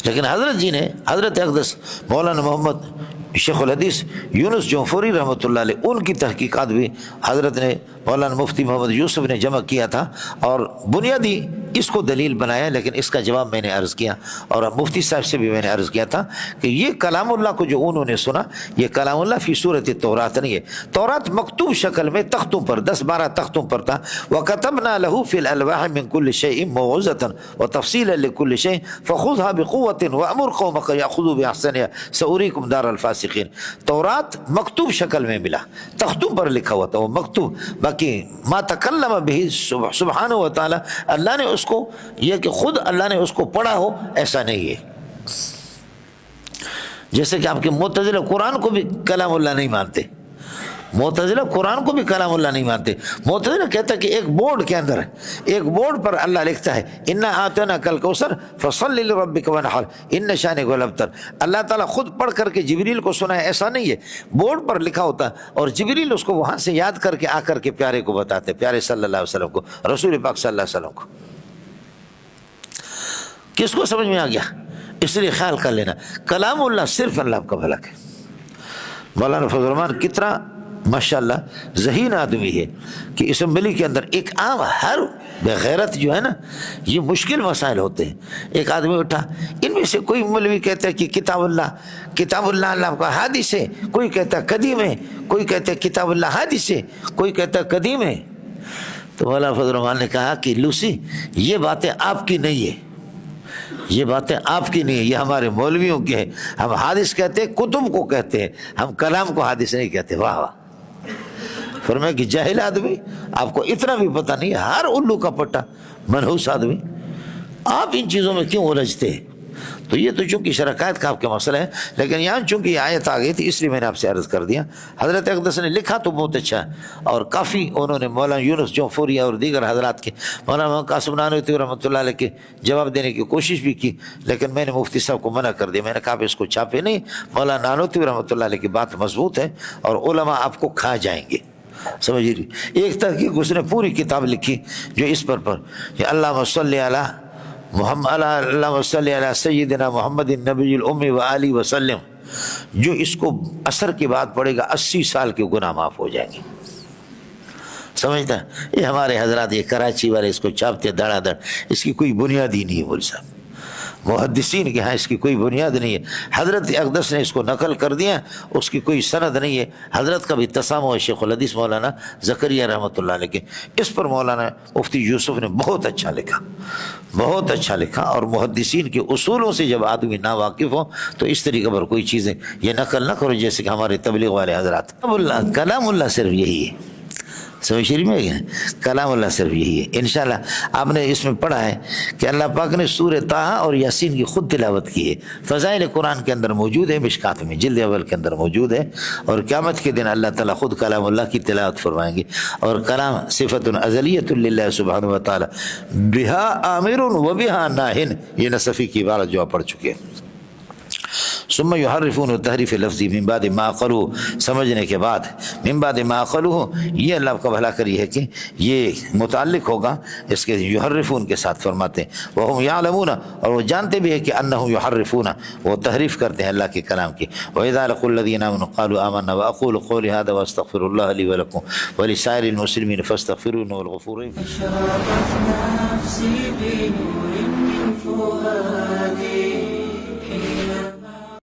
لیکن حضرت جی نے، حضرت اقدس مولانا محمد شیخ الحدیث یونس جعفری رحمۃ اللہ علیہ، ان کی تحقیقات بھی حضرت نے مولانا مفتی محمد یوسف نے جمع کیا تھا اور بنیادی اس کو دلیل بنایا. لیکن اس کا جواب میں نے عرض کیا اور مفتی صاحب سے بھی میں نے عرض کیا تھا کہ یہ کلام اللہ کو جو انہوں نے سنا، یہ کلام اللہ فی صورت تورات نہیں ہے. تورات مکتوب شکل میں تختوں پر 10-12 تختوں پر تھا. وَكَتَبْنَا لَهُ فِي الْأَلْوَاحِ مِنْ كُلِّ شَيْءٍ مَوْعِظَةً وَتَفْصِيلًا لِكُلِّ شَيْءٍ فَخُذْهَا بِقُوَّةٍ وَأْمُرْ قَوْمَكَ يَأْخُذُوا بِأَحْسَنِهَا سَأُرِيكُمْ دَارَ الْفَاسِقِينَ. تورات مکتوب شکل میں ملا، تختوں پر لکھا ہوا تھا وہ مکتوب. باقی ما تکلم بہ سبحانہ و تعالی، اللہ نے اس کو، یہ کہ خود اللہ نے اس کو پڑھا ہو، ایسا نہیں ہے. جیسے کہ آپ کے معتزلہ قرآن کو بھی کلام اللہ نہیں مانتے، معتزلہ قرآن کو بھی کلام اللہ نہیں مانتے. معتزلہ کہتا ہے کہ ایک بورڈ کے اندر، ایک بورڈ پر اللہ لکھتا ہے انا اعطیناک الکوثر فصلی لربک وانحر ان شانک هو الابتر. اللہ تعالیٰ خود پڑھ کر کے جبریل کو سنا ہے، ایسا نہیں ہے. بورڈ پر لکھا ہوتا ہے اور جبریل اس کو وہاں سے یاد کر کے آ کر کے پیارے کو بتاتے، پیارے صلی اللہ علیہ وسلم کو، رسول پاک صلی اللہ علیہ وسلم کو. کس کو سمجھ میں آ گیا؟ اس لیے خیال کر لینا، کلام اللہ صرف اللہ کا بھلا ہے. مولانا فضل الرحمان کتنا ماشاءاللہ ذہین آدمی ہے کہ اسمبلی کے اندر ایک عام ہر بغیرت جو ہے نا، یہ مشکل مسائل ہوتے ہیں. ایک آدمی اٹھا، ان میں سے کوئی مولوی کہتا ہے کہ کتاب اللہ اللہ کا حادث ہے، کوئی کہتا ہے قدیم ہے، کوئی کہتا ہے کتاب اللہ حادث ہے، کوئی کہتا ہے قدیم ہے. تو مولانا فضل الرحمان نے کہا کہ لوسی، یہ باتیں آپ کی نہیں ہے، یہ باتیں آپ کی نہیں ہے، یہ ہمارے مولویوں کی ہے. ہم حادث کہتے ہیں، کتب کو کہتے ہیں، ہم کلام کو حادث نہیں کہتے. واہ واہ. فرمایا کہ جاہل آدمی، آپ کو اتنا بھی پتہ نہیں ہے، ہر الو کا پٹا منحوس آدمی، آپ ان چیزوں میں کیوں الجھتے ہیں؟ تو یہ تو چونکہ شرکائت کا آپ کا مسئلہ ہے، لیکن یہاں چونکہ یہ آیت آ گئی تھی اس لیے میں نے آپ سے عرض کر دیا. حضرت اقدس نے لکھا تو بہت اچھا ہے اور کافی انہوں نے مولانا یونس جعفری اور دیگر حضرات کے، مولانا قاسم نانوتوی رحمۃ اللہ علیہ کے جواب دینے کی کوشش بھی کی، لیکن میں نے مفتی صاحب کو منع کر دیا. میں نے کہا اس کو چھاپے نہیں. مولانا نانوتوی رحمۃ اللہ علیہ کی بات مضبوط ہے اور علماء آپ کو کھا جائیں گے. سمجھیے، ایک تحقیق اس نے پوری کتاب لکھی جو اس پر کہ اللہم صلی علی محمد، اللہم صلی علی سیدنا محمد النبی الامی و آلہ وسلم، جو اس کو اثر کے بعد پڑھے گا 80 سال کے گناہ معاف ہو جائیں گے. سمجھتا ہے؟ یہ ہمارے حضرات، یہ کراچی والے اس کو چھاپتے دھڑا دھڑ، اس کی کوئی بنیاد ہی نہیں ہے. مول صاحب محدثین کے ہاں اس کی کوئی بنیاد نہیں ہے. حضرت اقدس نے اس کو نقل کر دیا, اس کی کوئی سند نہیں ہے. حضرت کا بھی تسامح ہے شیخ الحدیث مولانا زکریا رحمۃ اللہ علیہ کے. اس پر مولانا مفتی یوسف نے بہت اچھا لکھا, بہت اچھا لکھا. اور محدثین کے اصولوں سے جب آدمی نا واقف ہو تو اس طریقے پر کوئی چیزیں یہ نقل نہ کرو جیسے کہ ہمارے تبلیغ والے حضرات. کلام اللہ صرف یہی ہے, سوئی شریف میں ہے کلام اللہ صرف یہی ہے. انشاءاللہ آپ نے اس میں پڑھا ہے کہ اللہ پاک نے سورہ طٰہٰ اور یاسین کی خود تلاوت کی ہے. فضائل قرآن کے اندر موجود ہے, مشکات میں جلد اول کے اندر موجود ہے. اور قیامت کے دن اللہ تعالیٰ خود کلام اللہ کی تلاوت فرمائیں گے. اور کلام صفت ازلیۃ للہ سبحانہ و تعالیٰ, بہا آمر و بہا ناہن, یہ نصفی کی عبارت جو آپ پڑھ چکے ہیں. ثم یحرفون تحریف لفظی من بعد ما عقلوہ, سمجھنے کے بعد, من بعد ما عقلوہ, یہ اللہ کا بھلا کری ہے کہ یہ متعلق ہوگا اس کے یحرفون کے ساتھ فرماتے ہیں. وہم یعلمون, اور وہ جانتے بھی ہے کہ انہم یحرفون, وہ تحریف کرتے ہیں اللہ کے کلام کی. وَإِذَا لَقُوا الَّذِينَ آمَنُوا قَالُوا آمَنَّا وَأَقُولُوا قَوْلِي هَذَا وَأَسْتَغْفِرُ اللَّهَ لِي وَلَكُمْ وَلِسَائِرِ الْمُسْلِمِينَ فَاسْتَغْفِرُوهُ إِنَّهُ هُوَ الْغَفُورُ الرَّحِيمُ. أشرقت نفسي بنور من فؤادي